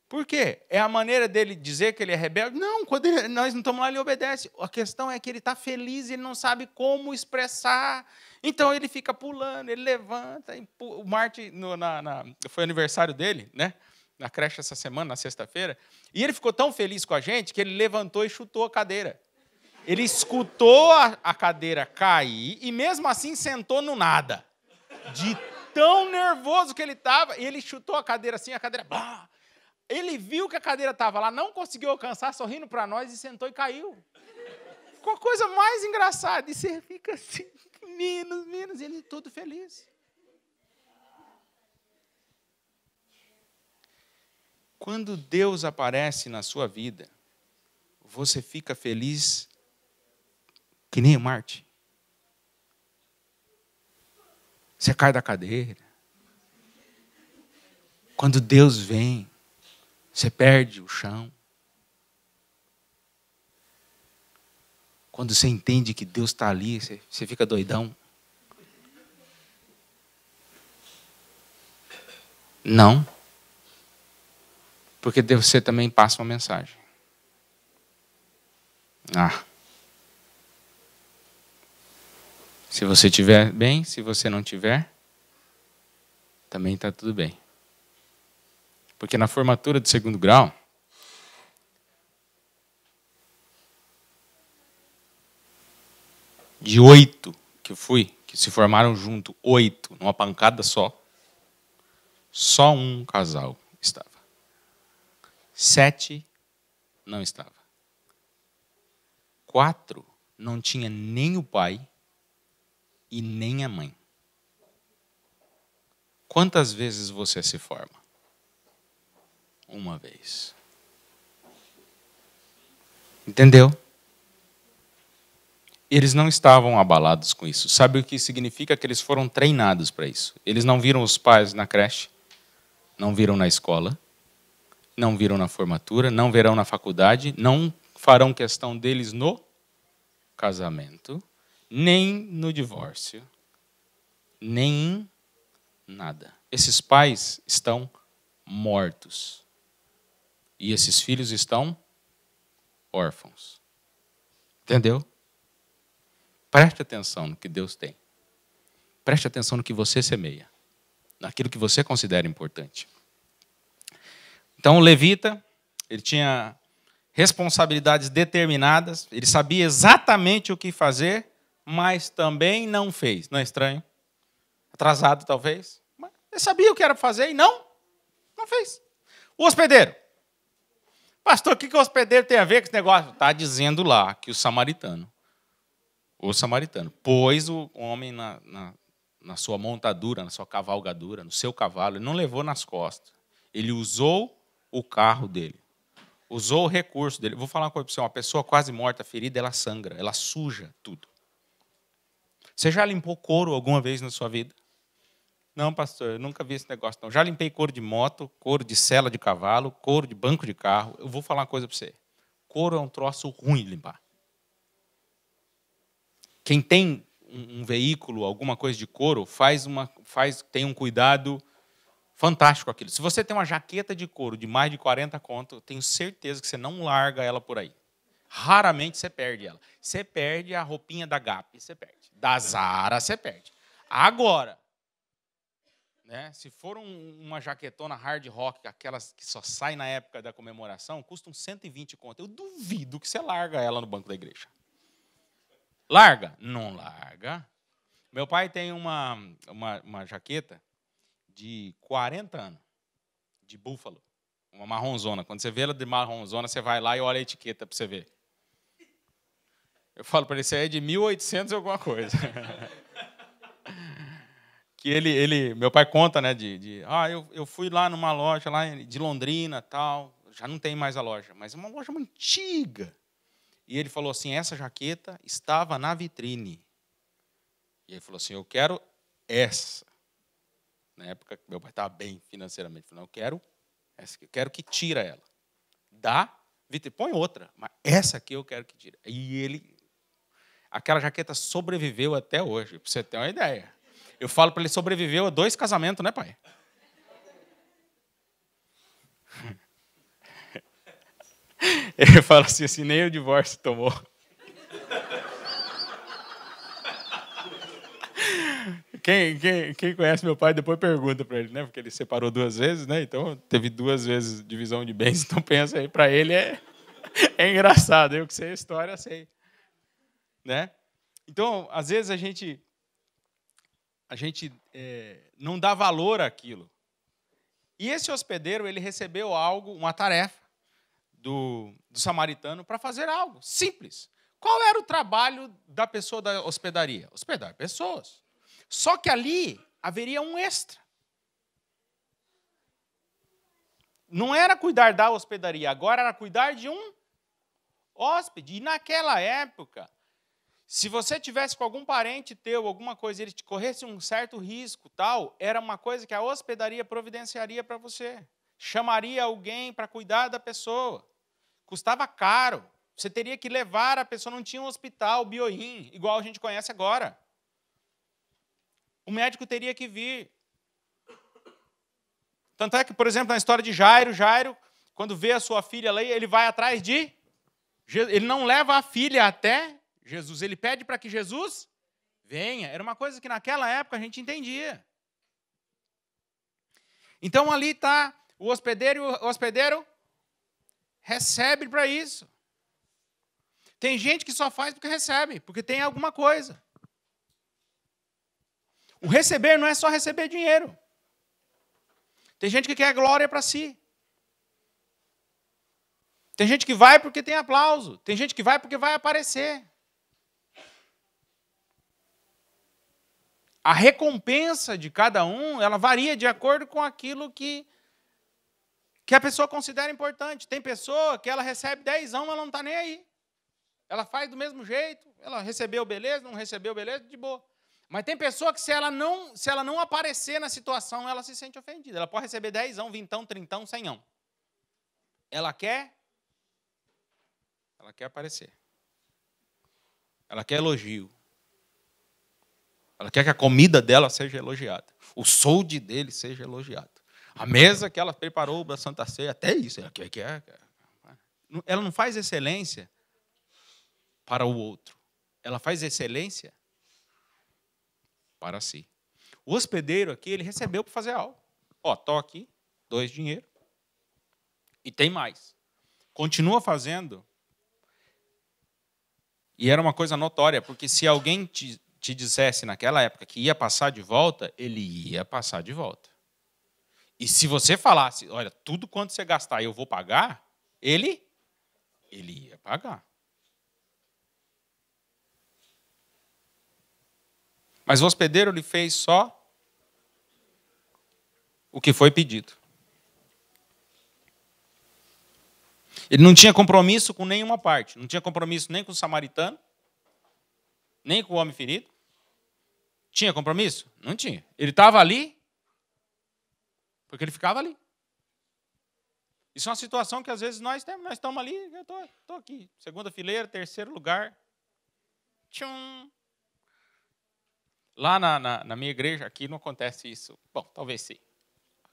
Por quê? É a maneira dele dizer que ele é rebelde? Não, quando nós não estamos lá, ele obedece. A questão é que ele está feliz e ele não sabe como expressar. Então, ele fica pulando, ele levanta. O Marte, foi aniversário dele, né? Na creche essa semana, na sexta-feira. E ele ficou tão feliz com a gente que ele levantou e chutou a cadeira. Ele escutou a cadeira cair e, mesmo assim, sentou no nada. De tão nervoso que ele estava. E ele chutou a cadeira assim, a cadeira... Bah! Ele viu que a cadeira estava lá, não conseguiu alcançar, sorrindo para nós, e sentou e caiu. Ficou a coisa mais engraçada. E você fica assim, menos, e ele todo feliz. Quando Deus aparece na sua vida, você fica feliz que nem o Marte. Você cai da cadeira. Quando Deus vem, você perde o chão. Quando você entende que Deus está ali, você fica doidão. Não. Porque você também passa uma mensagem. Se você estiver bem, se você não estiver, também está tudo bem. Porque na formatura de 2º grau, de 8 que eu fui, que se formaram junto, 8, numa pancada só um casal estava. 7 não estava. 4 não tinha nem o pai e nem a mãe. Quantas vezes você se forma? Uma vez. Entendeu? Eles não estavam abalados com isso. Sabe o que significa? Que eles foram treinados para isso. Eles não viram os pais na creche, não viram na escola, não viram na formatura, não verão na faculdade, não farão questão deles no casamento, nem no divórcio, nem nada. Esses pais estão mortos. E esses filhos estão órfãos. Entendeu? Preste atenção no que Deus tem. Preste atenção no que você semeia, naquilo que você considera importante. Então, o levita, ele tinha responsabilidades determinadas, ele sabia exatamente o que fazer, mas também não fez. Não é estranho? Atrasado, talvez. Mas ele sabia o que era para fazer e não fez. O hospedeiro. Pastor, o que o hospedeiro tem a ver com esse negócio? Está dizendo lá que o samaritano pôs o homem na sua montadura, na sua cavalgadura, no seu cavalo, ele não levou nas costas. Ele usou o carro dele. Usou o recurso dele. Vou falar uma coisa para você, uma pessoa quase morta, ferida, ela sangra, ela suja tudo. Você já limpou couro alguma vez na sua vida? Não, pastor, eu nunca vi esse negócio. Não. Já limpei couro de moto, couro de sela de cavalo, couro de banco de carro. Eu vou falar uma coisa para você. Couro é um troço ruim de limpar. Quem tem um veículo, alguma coisa de couro, tem um cuidado fantástico com aquilo. Se você tem uma jaqueta de couro de mais de 40 conto, eu tenho certeza que você não larga ela por aí. Raramente você perde ela. Você perde a roupinha da Gap, você perde. Da Zara, você perde. Agora, né, se for uma jaquetona hard rock, aquelas que só sai na época da comemoração, custa uns 120 conto. Eu duvido que você larga ela no banco da igreja. Larga? Não larga. Meu pai tem uma jaqueta de 40 anos, de búfalo, uma marronzona. Quando você vê ela de marronzona, você vai lá e olha a etiqueta para você ver. Eu falo para ele, isso aí é de 1800 e alguma coisa. Que meu pai conta, né, eu fui lá numa loja lá de Londrina, tal, já não tem mais a loja, mas é uma loja muito antiga. E ele falou assim, essa jaqueta estava na vitrine. E ele falou assim, eu quero essa. Na época, meu pai estava bem financeiramente. Ele falou, eu quero essa aqui, eu quero que tira ela. Dá vitrine, põe outra, mas essa aqui eu quero que tire. E aquela jaqueta sobreviveu até hoje, para você ter uma ideia. Eu falo para ele, sobreviveu a 2 casamentos, né, pai? Ele fala assim, nem o divórcio tomou. Quem conhece meu pai, depois pergunta para ele, né? Porque ele separou 2 vezes, né? Então, teve 2 vezes divisão de bens. Então, pensa aí, para ele é engraçado. Eu que sei a história, sei. Né? Então, às vezes, a gente não dá valor àquilo. E esse hospedeiro, ele recebeu algo, uma tarefa do samaritano para fazer algo simples. Qual era o trabalho da pessoa da hospedaria? Hospedar pessoas. Só que ali haveria um extra. Não era cuidar da hospedaria, agora era cuidar de um hóspede. E naquela época, se você tivesse com algum parente teu, alguma coisa, ele te corresse um certo risco, tal, era uma coisa que a hospedaria providenciaria para você. Chamaria alguém para cuidar da pessoa. Custava caro. Você teria que levar a pessoa, não tinha um hospital, Biorim, igual a gente conhece agora. O médico teria que vir. Tanto é que, por exemplo, na história de Jairo, quando vê a sua filha lá, ele vai atrás de Jesus. Ele não leva a filha até Jesus, ele pede para que Jesus venha. Era uma coisa que naquela época a gente entendia. Então ali está o hospedeiro, e o hospedeiro recebe para isso. Tem gente que só faz porque recebe, porque tem alguma coisa. O receber não é só receber dinheiro. Tem gente que quer glória para si. Tem gente que vai porque tem aplauso. Tem gente que vai porque vai aparecer. A recompensa de cada um, ela varia de acordo com aquilo que a pessoa considera importante. Tem pessoa que ela recebe 10, ela não está nem aí. Ela faz do mesmo jeito. Ela recebeu beleza, não recebeu beleza, de boa. Mas tem pessoa que se ela não aparecer na situação, ela se sente ofendida. Ela pode receber 10, 20, 30, 100. Ela quer aparecer. Ela quer elogio. Ela quer que a comida dela seja elogiada. O solde dele seja elogiado. A mesa que ela preparou para a Santa Ceia, até isso. Ela quer. ela não faz excelência para o outro. Ela faz excelência para si. O hospedeiro aqui, ele recebeu para fazer algo. Ó, tô aqui, 2 dinheiro. E tem mais. Continua fazendo. E era uma coisa notória, porque se alguém te dissesse naquela época que ia passar de volta, ele ia passar de volta. E se você falasse, olha, tudo quanto você gastar eu vou pagar, ele ia pagar. Mas o hospedeiro lhe fez só o que foi pedido. Ele não tinha compromisso com nenhuma parte. Não tinha compromisso nem com o samaritano, nem com o homem ferido. Tinha compromisso? Não tinha. Ele estava ali porque ele ficava ali. Isso é uma situação que às vezes nós temos. Nós estamos ali, eu estou aqui. 2ª fileira, 3º lugar. Tchum. Lá na minha igreja, aqui não acontece isso. Bom, talvez sim.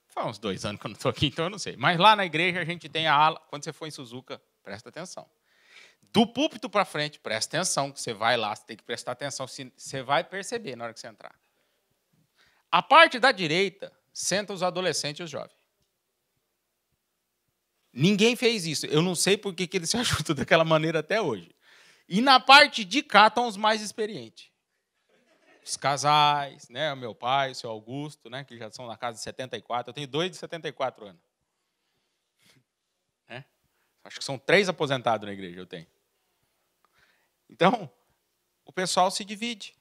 Faz uns 2 anos que eu não estou aqui, então eu não sei. Mas lá na igreja a gente tem a ala. Quando você for em Suzuka, presta atenção. Do púlpito para frente, presta atenção, que você vai lá, você tem que prestar atenção. Você vai perceber na hora que você entrar. A parte da direita, senta os adolescentes e os jovens. Ninguém fez isso. Eu não sei por que eles se ajudam daquela maneira até hoje. E na parte de cá estão os mais experientes. Os casais, né? O meu pai, o seu Augusto, né? Que já são na casa de 74. Eu tenho 2 de 74 anos. Né? Acho que são 3 aposentados na igreja, eu tenho. Então, o pessoal se divide.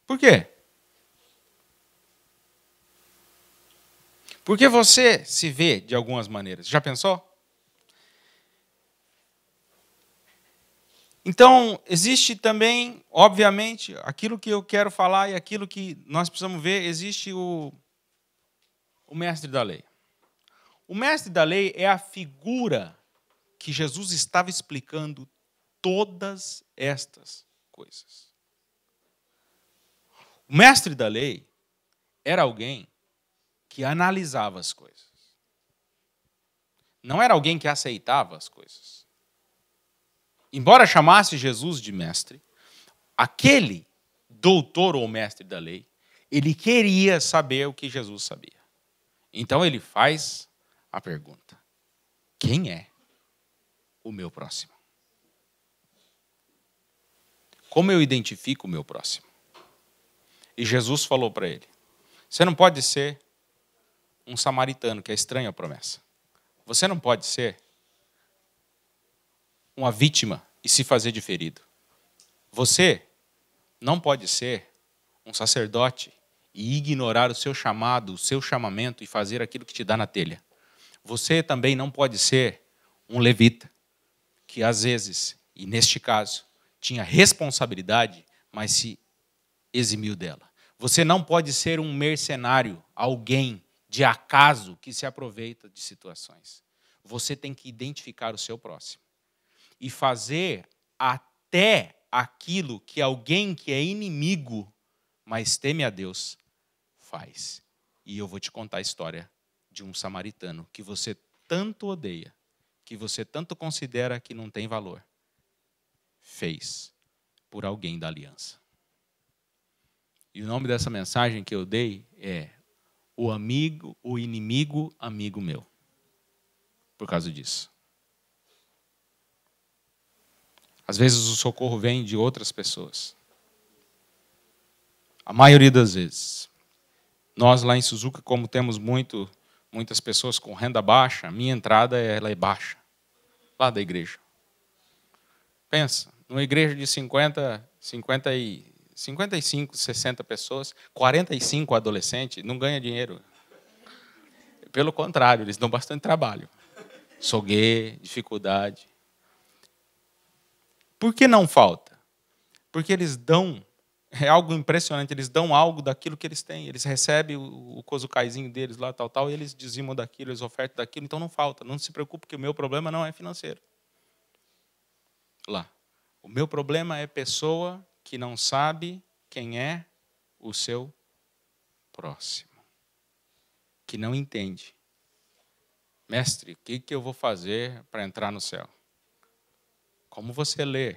Por quê? Porque você se vê de algumas maneiras. Já pensou? Então, existe também, obviamente, aquilo que eu quero falar e aquilo que nós precisamos ver, existe o mestre da lei. O mestre da lei é a figura que Jesus estava explicando todas estas coisas. O mestre da lei era alguém que analisava as coisas. Não era alguém que aceitava as coisas. Embora chamasse Jesus de mestre, aquele doutor ou mestre da lei, ele queria saber o que Jesus sabia. Então ele faz a pergunta: quem é o meu próximo? Como eu identifico o meu próximo? E Jesus falou para ele: você não pode ser um samaritano, que é estranho à promessa. Você não pode ser uma vítima e se fazer de ferido. Você não pode ser um sacerdote e ignorar o seu chamado, o seu chamamento e fazer aquilo que te dá na telha. Você também não pode ser um levita, que às vezes, e neste caso, tinha responsabilidade, mas se eximiu dela. Você não pode ser um mercenário, alguém de acaso que se aproveita de situações. Você tem que identificar o seu próximo e fazer até aquilo que alguém que é inimigo, mas teme a Deus, faz. E eu vou te contar a história de um samaritano que você tanto odeia, que você tanto considera que não tem valor, fez por alguém da aliança. E o nome dessa mensagem que eu dei é o inimigo amigo meu. Por causa disso. Às vezes o socorro vem de outras pessoas. A maioria das vezes. Nós lá em Suzuka, como temos muitas pessoas com renda baixa, minha entrada ela é baixa. Lá da igreja. Pensa, numa igreja de 55, 60 pessoas, 45 adolescentes, não ganha dinheiro. Pelo contrário, eles dão bastante trabalho. Soguê, dificuldade. Por que não falta? Porque eles dão, é algo impressionante, eles dão algo daquilo que eles têm. Eles recebem o cozucaizinho deles lá, tal, e eles dizimam daquilo, eles ofertam daquilo, então não falta. Não se preocupe que o meu problema não é financeiro. Lá. O meu problema é pessoa que não sabe quem é o seu próximo. Que não entende Mestre, o que eu vou fazer para entrar no céu? Como você lê?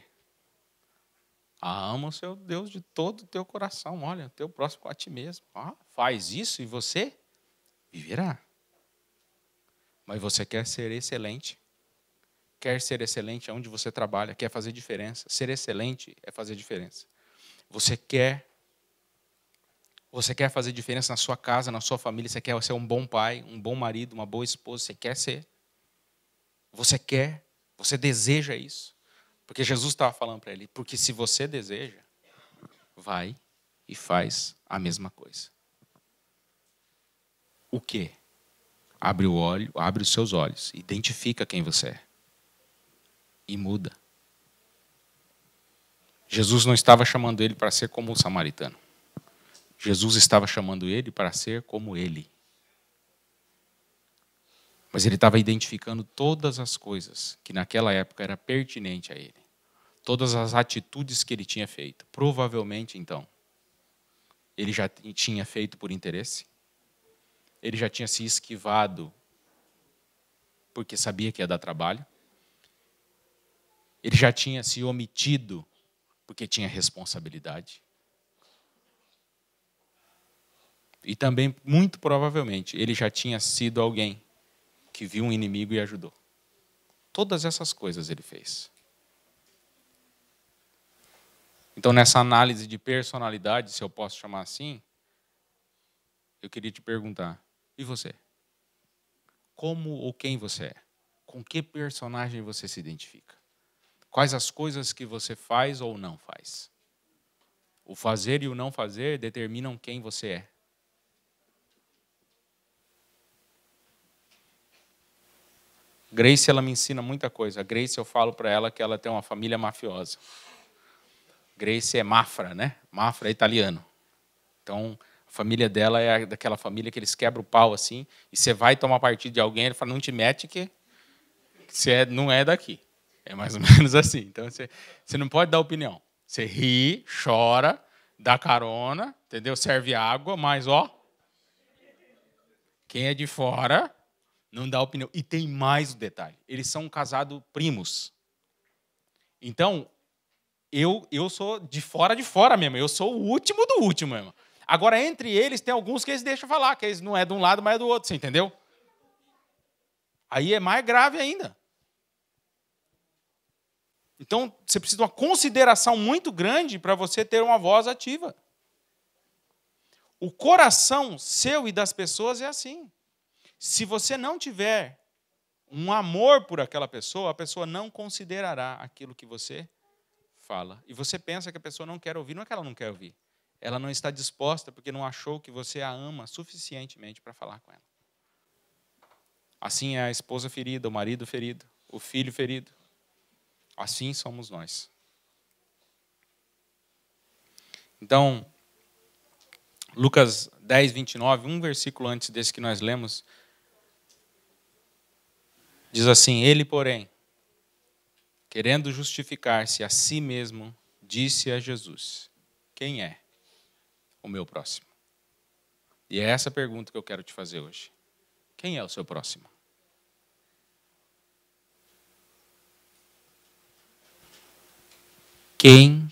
Ama o seu Deus de todo o teu coração. Olha, teu próximo a ti mesmo. Faz isso e você viverá. Mas você quer ser excelente? Quer ser excelente onde você trabalha? Quer fazer diferença? Ser excelente é fazer diferença. Você quer fazer diferença na sua casa, na sua família? Você quer ser um bom pai, um bom marido, uma boa esposa? Você quer ser? Você deseja isso? Porque Jesus estava falando para ele, porque se você deseja, vai e faz a mesma coisa. O quê? Abre os seus olhos, identifica quem você é e muda. Jesus não estava chamando ele para ser como o samaritano. Jesus estava chamando ele para ser como ele. Mas ele estava identificando todas as coisas que naquela época era pertinente a ele. Todas as atitudes que ele tinha feito. Provavelmente, então, ele já tinha feito por interesse. Ele já tinha se esquivado porque sabia que ia dar trabalho. Ele já tinha se omitido porque tinha responsabilidade. E também, muito provavelmente, ele já tinha sido alguém que viu um inimigo e ajudou. Todas essas coisas ele fez. Então, nessa análise de personalidade, se eu posso chamar assim, eu queria te perguntar, e você? Como ou quem você é? Com que personagem você se identifica? Quais as coisas que você faz ou não faz? O fazer e o não fazer determinam quem você é. Grace, ela me ensina muita coisa. A Grace, eu falo para ela que ela tem uma família mafiosa. Grace é Mafra, né? Mafra é italiano. Então, a família dela é daquela família que eles quebram o pau assim, e você vai tomar partido de alguém, ele fala, não te mete que você não é daqui. É mais ou menos assim. Então, você não pode dar opinião. Você ri, chora, dá carona, entendeu? Serve água, mas, quem é de fora não dá opinião. E tem mais o detalhe. Eles são casados primos. Então, eu sou de fora mesmo. Eu sou o último do último mesmo. Agora, entre eles, tem alguns que eles deixam falar, que eles não é de um lado, mas é do outro, você entendeu? Aí é mais grave ainda. Então, você precisa de uma consideração muito grande para você ter uma voz ativa. O coração seu e das pessoas é assim. Se você não tiver um amor por aquela pessoa, a pessoa não considerará aquilo que você fala. E você pensa que a pessoa não quer ouvir, não é que ela não quer ouvir. Ela não está disposta porque não achou que você a ama suficientemente para falar com ela. Assim é a esposa ferida, o marido ferido, o filho ferido. Assim somos nós. Então, Lucas 10, 29, um versículo antes desse que nós lemos, diz assim, ele, porém, querendo justificar-se a si mesmo, disse a Jesus, quem é o meu próximo? E é essa pergunta que eu quero te fazer hoje. Quem é o seu próximo? Quem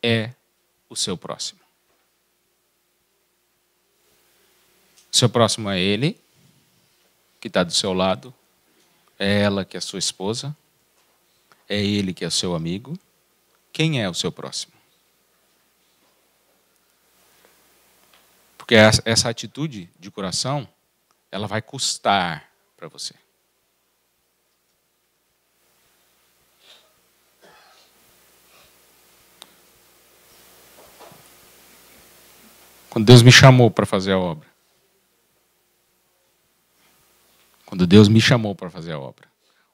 é o seu próximo? O seu próximo é ele, que está do seu lado, é ela que é sua esposa, é ele que é seu amigo. Quem é o seu próximo? Porque essa atitude de coração, ela vai custar para você. Quando Deus me chamou para fazer a obra,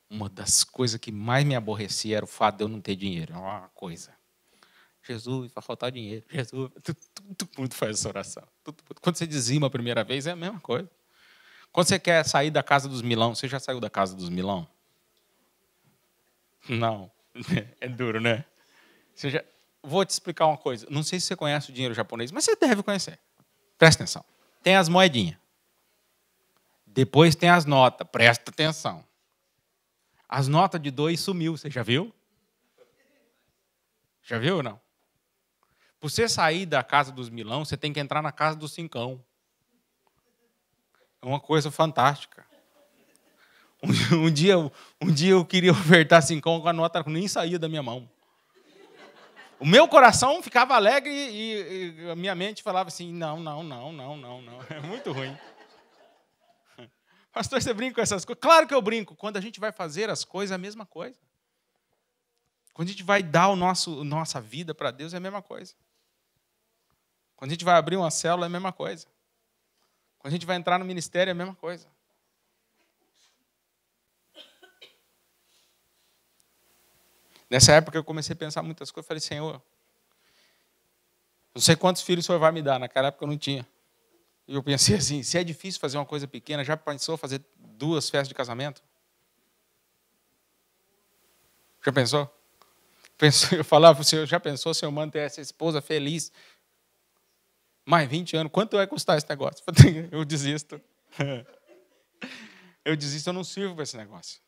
uma das coisas que mais me aborrecia era o fato de eu não ter dinheiro. É uma coisa. Jesus, vai faltar dinheiro. Jesus, todo mundo faz essa oração. Quando você dizima a primeira vez, é a mesma coisa. Quando você quer sair da casa dos milão, você já saiu da casa dos milão? Não. É duro, né? Vou te explicar uma coisa. Não sei se você conhece o dinheiro japonês, mas você deve conhecer. Presta atenção. Tem as moedinhas. Depois tem as notas, presta atenção. As notas de 2 sumiu, você já viu? Já viu ou não? Para você sair da casa dos milão, você tem que entrar na casa dos cincão. É uma coisa fantástica. Um dia eu queria ofertar cincão com a nota que nem saía da minha mão. O meu coração ficava alegre e a minha mente falava assim, não. É muito ruim. Pastor, você brinca com essas coisas? Claro que eu brinco. Quando a gente vai fazer as coisas, é a mesma coisa. Quando a gente vai dar nossa vida para Deus, é a mesma coisa. Quando a gente vai abrir uma célula, é a mesma coisa. Quando a gente vai entrar no ministério, é a mesma coisa. Nessa época eu comecei a pensar muitas coisas. Falei, Senhor, não sei quantos filhos o Senhor vai me dar. Naquela época eu não tinha. E eu pensei assim, se é difícil fazer uma coisa pequena, já pensou fazer 2 festas de casamento? Já pensou? Eu falava para o Senhor, já pensou se eu manter essa esposa feliz? Mais 20 anos, quanto vai custar esse negócio? Eu desisto. Eu não sirvo para esse negócio.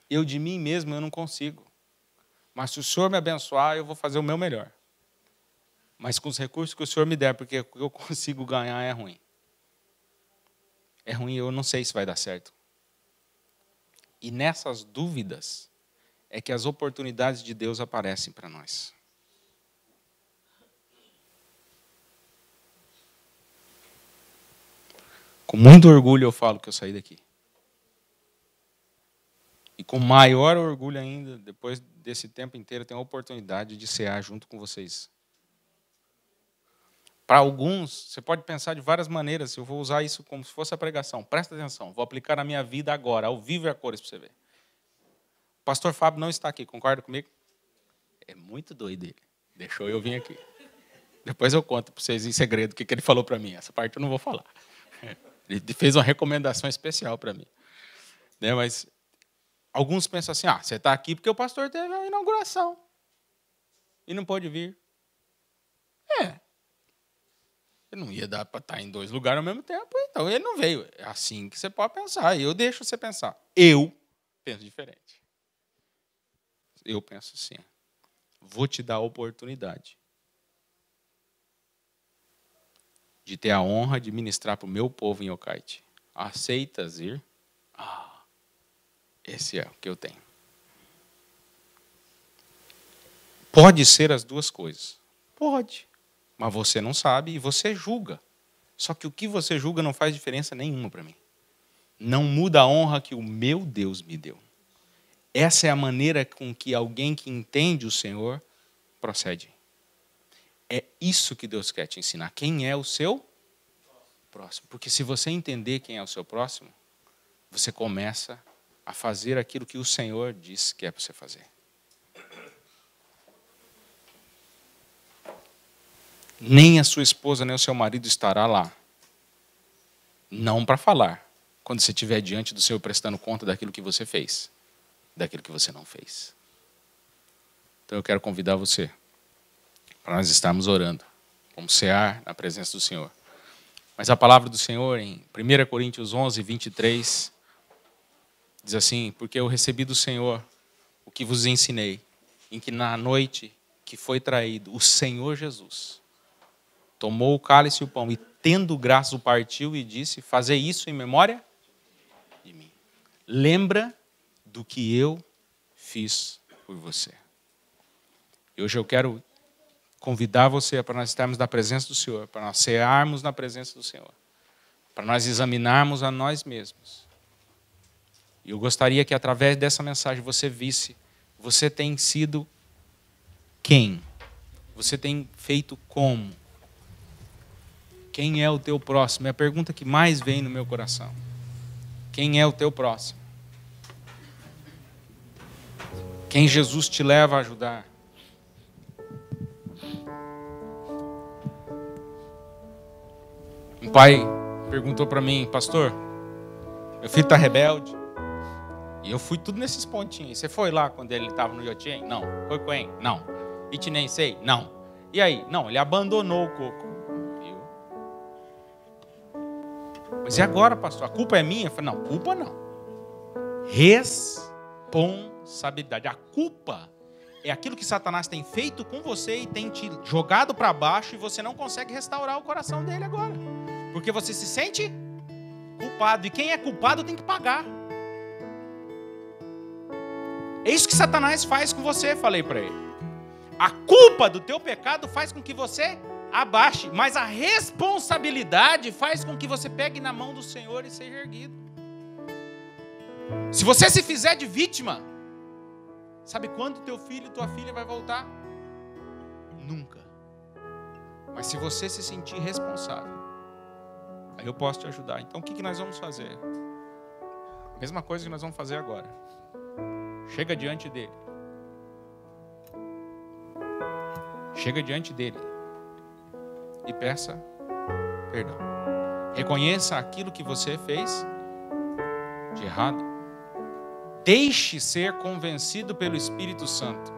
Eu de mim mesmo eu não consigo. Mas se o Senhor me abençoar, eu vou fazer o meu melhor. Mas com os recursos que o Senhor me der, porque o que eu consigo ganhar é ruim. É ruim, eu não sei se vai dar certo. E nessas dúvidas é que as oportunidades de Deus aparecem para nós. Com muito orgulho eu falo que eu saí daqui. E com maior orgulho ainda, depois desse tempo inteiro, eu tenho a oportunidade de cear junto com vocês. Para alguns, você pode pensar de várias maneiras. Eu vou usar isso como se fosse a pregação. Presta atenção, vou aplicar na minha vida agora, ao vivo e a cores, para você ver. O pastor Fábio não está aqui, concorda comigo? É muito doido ele. Deixou eu vir aqui. Depois eu conto para vocês em segredo o que ele falou para mim. Essa parte eu não vou falar. Ele fez uma recomendação especial para mim. Né, mas alguns pensam assim, você está aqui porque o pastor teve a inauguração. E não pôde vir. Ele não ia dar para estar em 2 lugares ao mesmo tempo, então ele não veio. É assim que você pode pensar. Eu deixo você pensar. Eu penso diferente. Eu penso assim. Vou te dar a oportunidade de ter a honra de ministrar para o meu povo em Yokaiti. Aceitas ir? Esse é o que eu tenho. Pode ser as 2 coisas. Pode. Mas você não sabe e você julga. Só que o que você julga não faz diferença nenhuma para mim. Não muda a honra que o meu Deus me deu. Essa é a maneira com que alguém que entende o Senhor procede. É isso que Deus quer te ensinar. Quem é o seu próximo? Porque se você entender quem é o seu próximo, você começa a fazer aquilo que o Senhor diz que é para você fazer. Nem a sua esposa, nem o seu marido estará lá. Não para falar, quando você estiver diante do Senhor prestando conta daquilo que você fez, daquilo que você não fez. Então eu quero convidar você para nós estarmos orando, vamos cear na presença do Senhor. Mas a palavra do Senhor em 1 Coríntios 11, 23, diz assim, porque eu recebi do Senhor o que vos ensinei, em que na noite que foi traído, o Senhor Jesus tomou o cálice e o pão e, tendo graças, o partiu e disse, fazei isso em memória de mim. Lembra do que eu fiz por você. E hoje eu quero convidar você para nós estarmos na presença do Senhor, para nós cearmos na presença do Senhor, para nós examinarmos a nós mesmos. E eu gostaria que através dessa mensagem você visse, você tem sido quem? Você tem feito como? Quem é o teu próximo? É a pergunta que mais vem no meu coração. Quem é o teu próximo? Quem Jesus te leva a ajudar? Um pai perguntou para mim, pastor, meu filho está rebelde. E eu fui tudo nesses pontinhos. Você foi lá quando ele estava no Yotien? Não. Foi com ele? Não. Itinei sei? Não. E aí? Não, ele abandonou o coco. Mas e agora, pastor? A culpa é minha? Eu falei, não, culpa não. Responsabilidade. A culpa é aquilo que Satanás tem feito com você e tem te jogado para baixo e você não consegue restaurar o coração dele agora. Porque você se sente culpado. E quem é culpado tem que pagar. É isso que Satanás faz com você, falei para ele. A culpa do teu pecado faz com que você abaixe, mas a responsabilidade faz com que você pegue na mão do Senhor e seja erguido. Se você se fizer de vítima, sabe quando teu filho e tua filha vai voltar? Nunca. Mas se você se sentir responsável, aí eu posso te ajudar. Então o que nós vamos fazer? A mesma coisa que nós vamos fazer agora. Chega diante dele. Chega diante dele. E peça perdão. Reconheça aquilo que você fez de errado. Deixe ser convencido pelo Espírito Santo.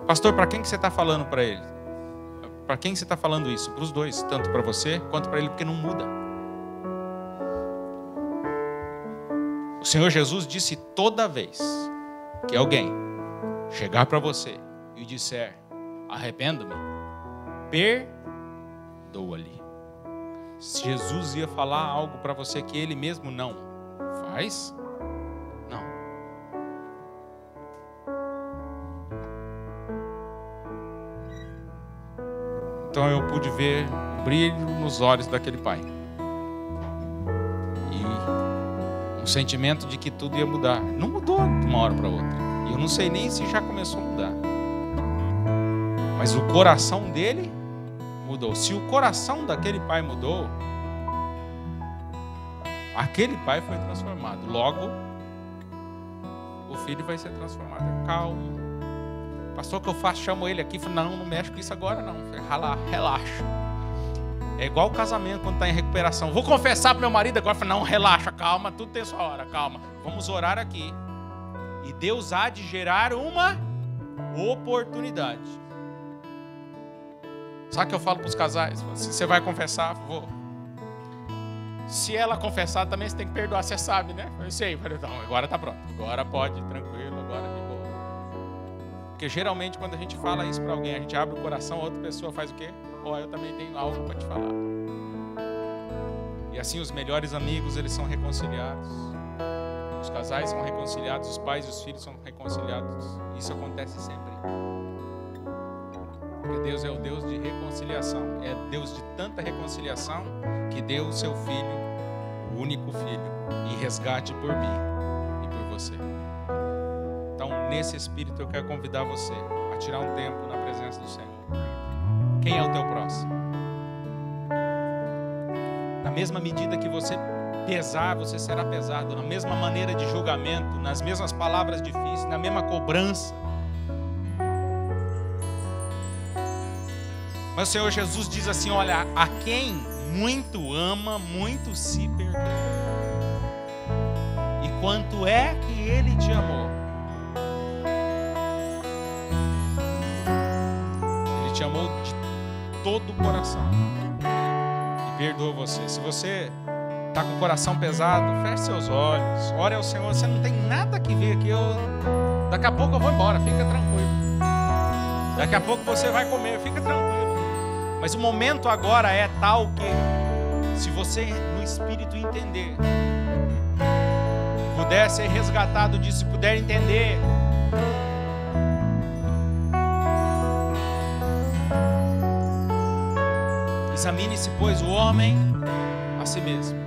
Pastor, para quem que você está falando para ele? Para quem você está falando isso? Para os dois, tanto para você quanto para ele, porque não muda. O Senhor Jesus disse toda vez que alguém chegar para você e disser, arrependo-me, perdoa-lhe. Se Jesus ia falar algo para você que ele mesmo não faz, não. Então eu pude ver o brilho nos olhos daquele pai. E um sentimento de que tudo ia mudar. Não mudou de uma hora para outra. E eu não sei nem se já começou a mudar. Mas o coração dele mudou. Se o coração daquele pai mudou, aquele pai foi transformado. Logo, o filho vai ser transformado. Calma. Pastor, o que eu faço? Chamo ele aqui. Falo, não mexe com isso agora não. Relaxa. É igual o casamento quando está em recuperação. Vou confessar para meu marido agora. Falo, não, relaxa, calma. Tudo tem sua hora, calma. Vamos orar aqui. E Deus há de gerar uma oportunidade. Sabe o que eu falo para os casais? Se você vai confessar, vou. Se ela confessar também, você tem que perdoar, você sabe, né? Eu sei, então, agora está pronto. Agora pode, tranquilo, agora de boa. Porque geralmente quando a gente fala isso para alguém, a gente abre o coração, a outra pessoa faz o quê? Eu também tenho algo para te falar. E assim os melhores amigos, eles são reconciliados. Os casais são reconciliados, os pais e os filhos são reconciliados. Isso acontece sempre. Porque Deus é o Deus de reconciliação. É Deus de tanta reconciliação que deu o seu filho, o único filho, em resgate por mim e por você. Então, nesse espírito, eu quero convidar você a tirar um tempo na presença do Senhor. Quem é o teu próximo? Na mesma medida que você pesar, você será pesado. Na mesma maneira de julgamento, nas mesmas palavras difíceis, na mesma cobrança. Mas o Senhor Jesus diz assim, olha, a quem muito ama, muito se perdoa. E quanto é que Ele te amou? Ele te amou de todo o coração. E perdoa você. Se você está com o coração pesado, feche seus olhos. Ore ao Senhor. Você não tem nada que ver aqui. Daqui a pouco eu vou embora. Fica tranquilo. Daqui a pouco você vai comer. Fica tranquilo. Mas o momento agora é tal que, se você no Espírito entender, puder ser resgatado disso, se puder entender, examine-se, pois, o homem a si mesmo.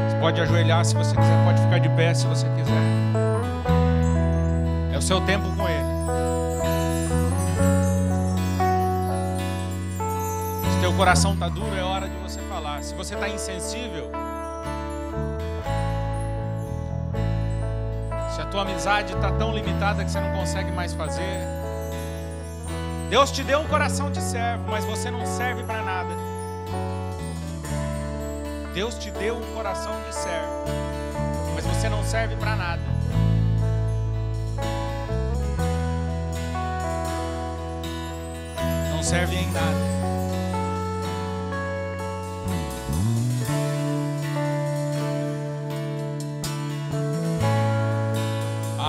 Você pode ajoelhar se você quiser, pode ficar de pé se você quiser. É o seu tempo com Ele. Se teu coração está duro, é hora de você falar. Se você está insensível, se a tua amizade está tão limitada que você não consegue mais fazer, Deus te deu um coração de servo, mas você não serve para nada. Deus te deu um coração de servo, mas você não serve para nada. Não serve em nada.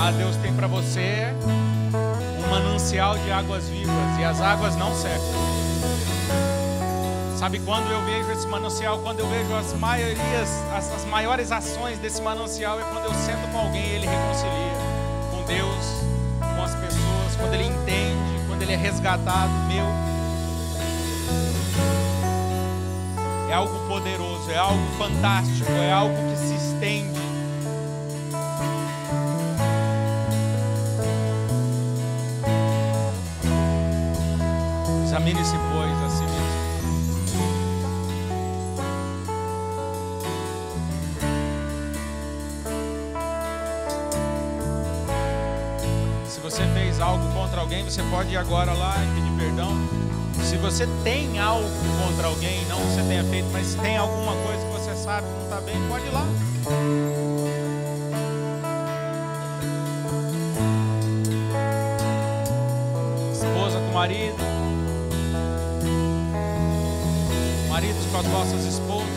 Ah, Deus tem para você um manancial de águas vivas e as águas não secam. Sabe quando eu vejo esse manancial? Quando eu vejo as maiores ações desse manancial é quando eu sento com alguém e ele reconcilia com Deus, com as pessoas, quando ele entende, quando ele é resgatado, é algo poderoso, é algo fantástico, é algo que se estende. Examine-se, pois, a si mesmo. Se você fez algo contra alguém, você pode ir agora lá e pedir perdão. Se você tem algo contra alguém, não que você tenha feito, mas se tem alguma coisa que você sabe que não está bem, pode ir lá. Esposa com marido, maridos com as vossas esposas.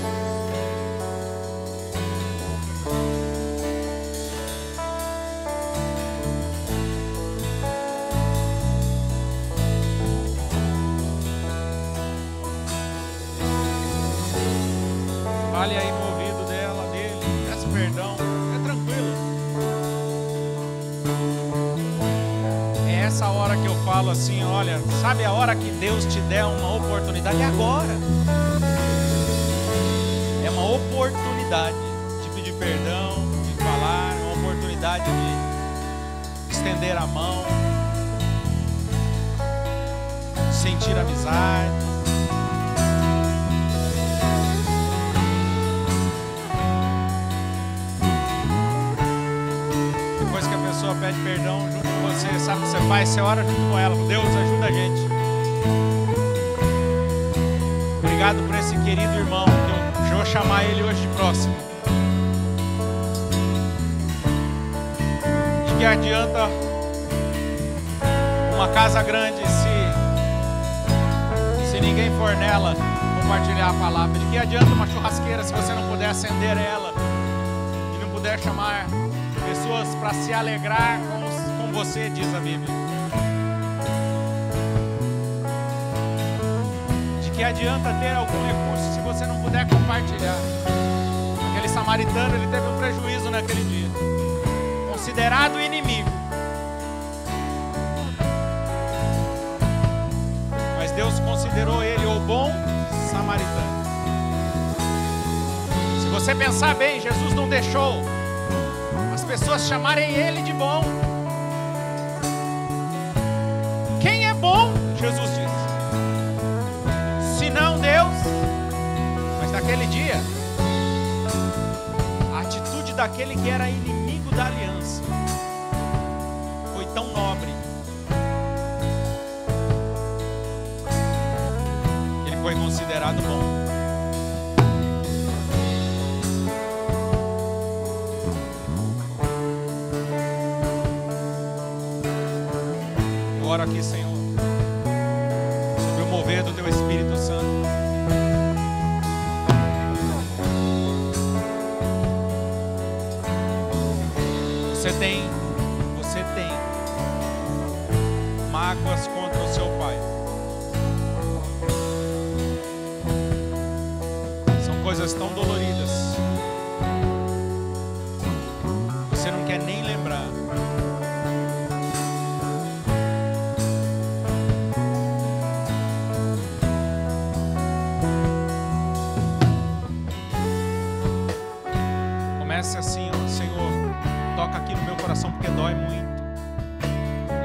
Fale aí no ouvido dela, dele, peça perdão, é tranquilo. É essa hora que eu falo assim, olha, sabe a hora que Deus te der uma oportunidade? É agora. É uma oportunidade de pedir perdão, de falar, é uma oportunidade de estender a mão, de sentir amizade. Pede perdão junto com você, sabe o que você faz? Você ora junto com ela. Deus, ajuda a gente. Obrigado por esse querido irmão, que eu vou chamar ele hoje de próximo. De que adianta uma casa grande se ninguém for nela compartilhar a palavra? De que adianta uma churrasqueira se você não puder acender ela e não puder chamar pessoas para se alegrar com você, diz a Bíblia? De que adianta ter algum recurso se você não puder compartilhar? Aquele samaritano, ele teve um prejuízo naquele dia, considerado inimigo, mas Deus considerou ele o bom samaritano. Se você pensar bem, Jesus não deixou pessoas chamarem ele de bom. Quem é bom? Jesus disse. Se não Deus. Mas naquele dia, a atitude daquele que era inimigo da aliança foi tão nobre que ele foi considerado bom. Oro aqui, Senhor, sobre o mover do Teu Espírito Santo. Você tem mágoas contra o seu pai. São coisas tão doloridas. Você não quer nem lembrar. Assim, Senhor, toca aqui no meu coração porque dói muito.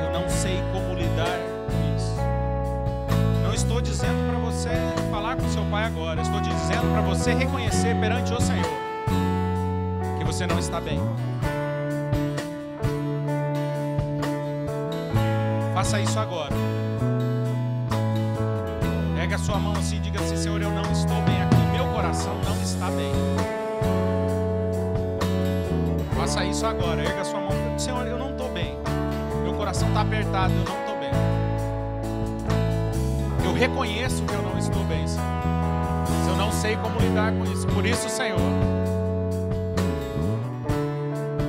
Eu não sei como lidar com isso. Não estou dizendo para você falar com seu pai agora. Estou dizendo para você reconhecer perante o Senhor que você não está bem. Faça isso agora. Pega a sua mão assim e diga assim: Senhor, eu não estou bem aqui. Meu coração não está bem. Faça isso agora, erga a sua mão. Senhor, eu não estou bem. Meu coração está apertado, eu não estou bem. Eu reconheço que eu não estou bem, Senhor. Mas eu não sei como lidar com isso. Por isso, Senhor,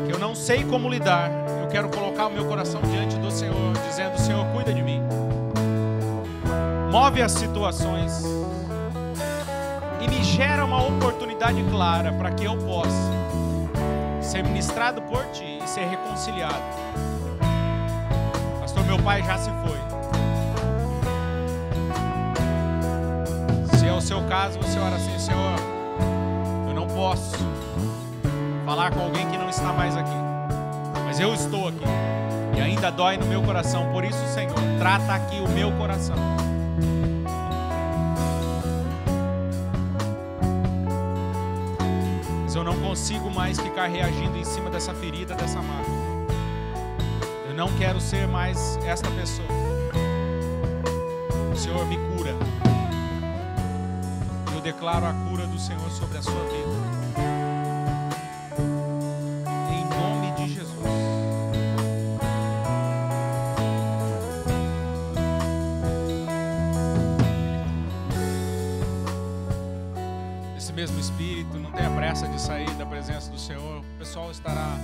que eu não sei como lidar. Eu Eu quero colocar o meu coração diante do Senhor, dizendo: Senhor, cuida de mim. Move as situações e me gera uma oportunidade clara para que eu possa ser ministrado por Ti e ser reconciliado. Pastor, meu pai já se foi. Se é o seu caso, você ora assim: Senhor, eu não posso falar com alguém que não está mais aqui, mas eu estou aqui e ainda dói no meu coração. Por isso, Senhor, trata aqui o meu coração. Eu não consigo mais ficar reagindo em cima dessa ferida, dessa marca. Eu não quero ser mais esta pessoa. O Senhor me cura. Eu declaro a cura do Senhor sobre a sua vida. Em nome de Jesus. Esse mesmo Espírito não tenha pressa de sair da presença do Senhor. O pessoal estará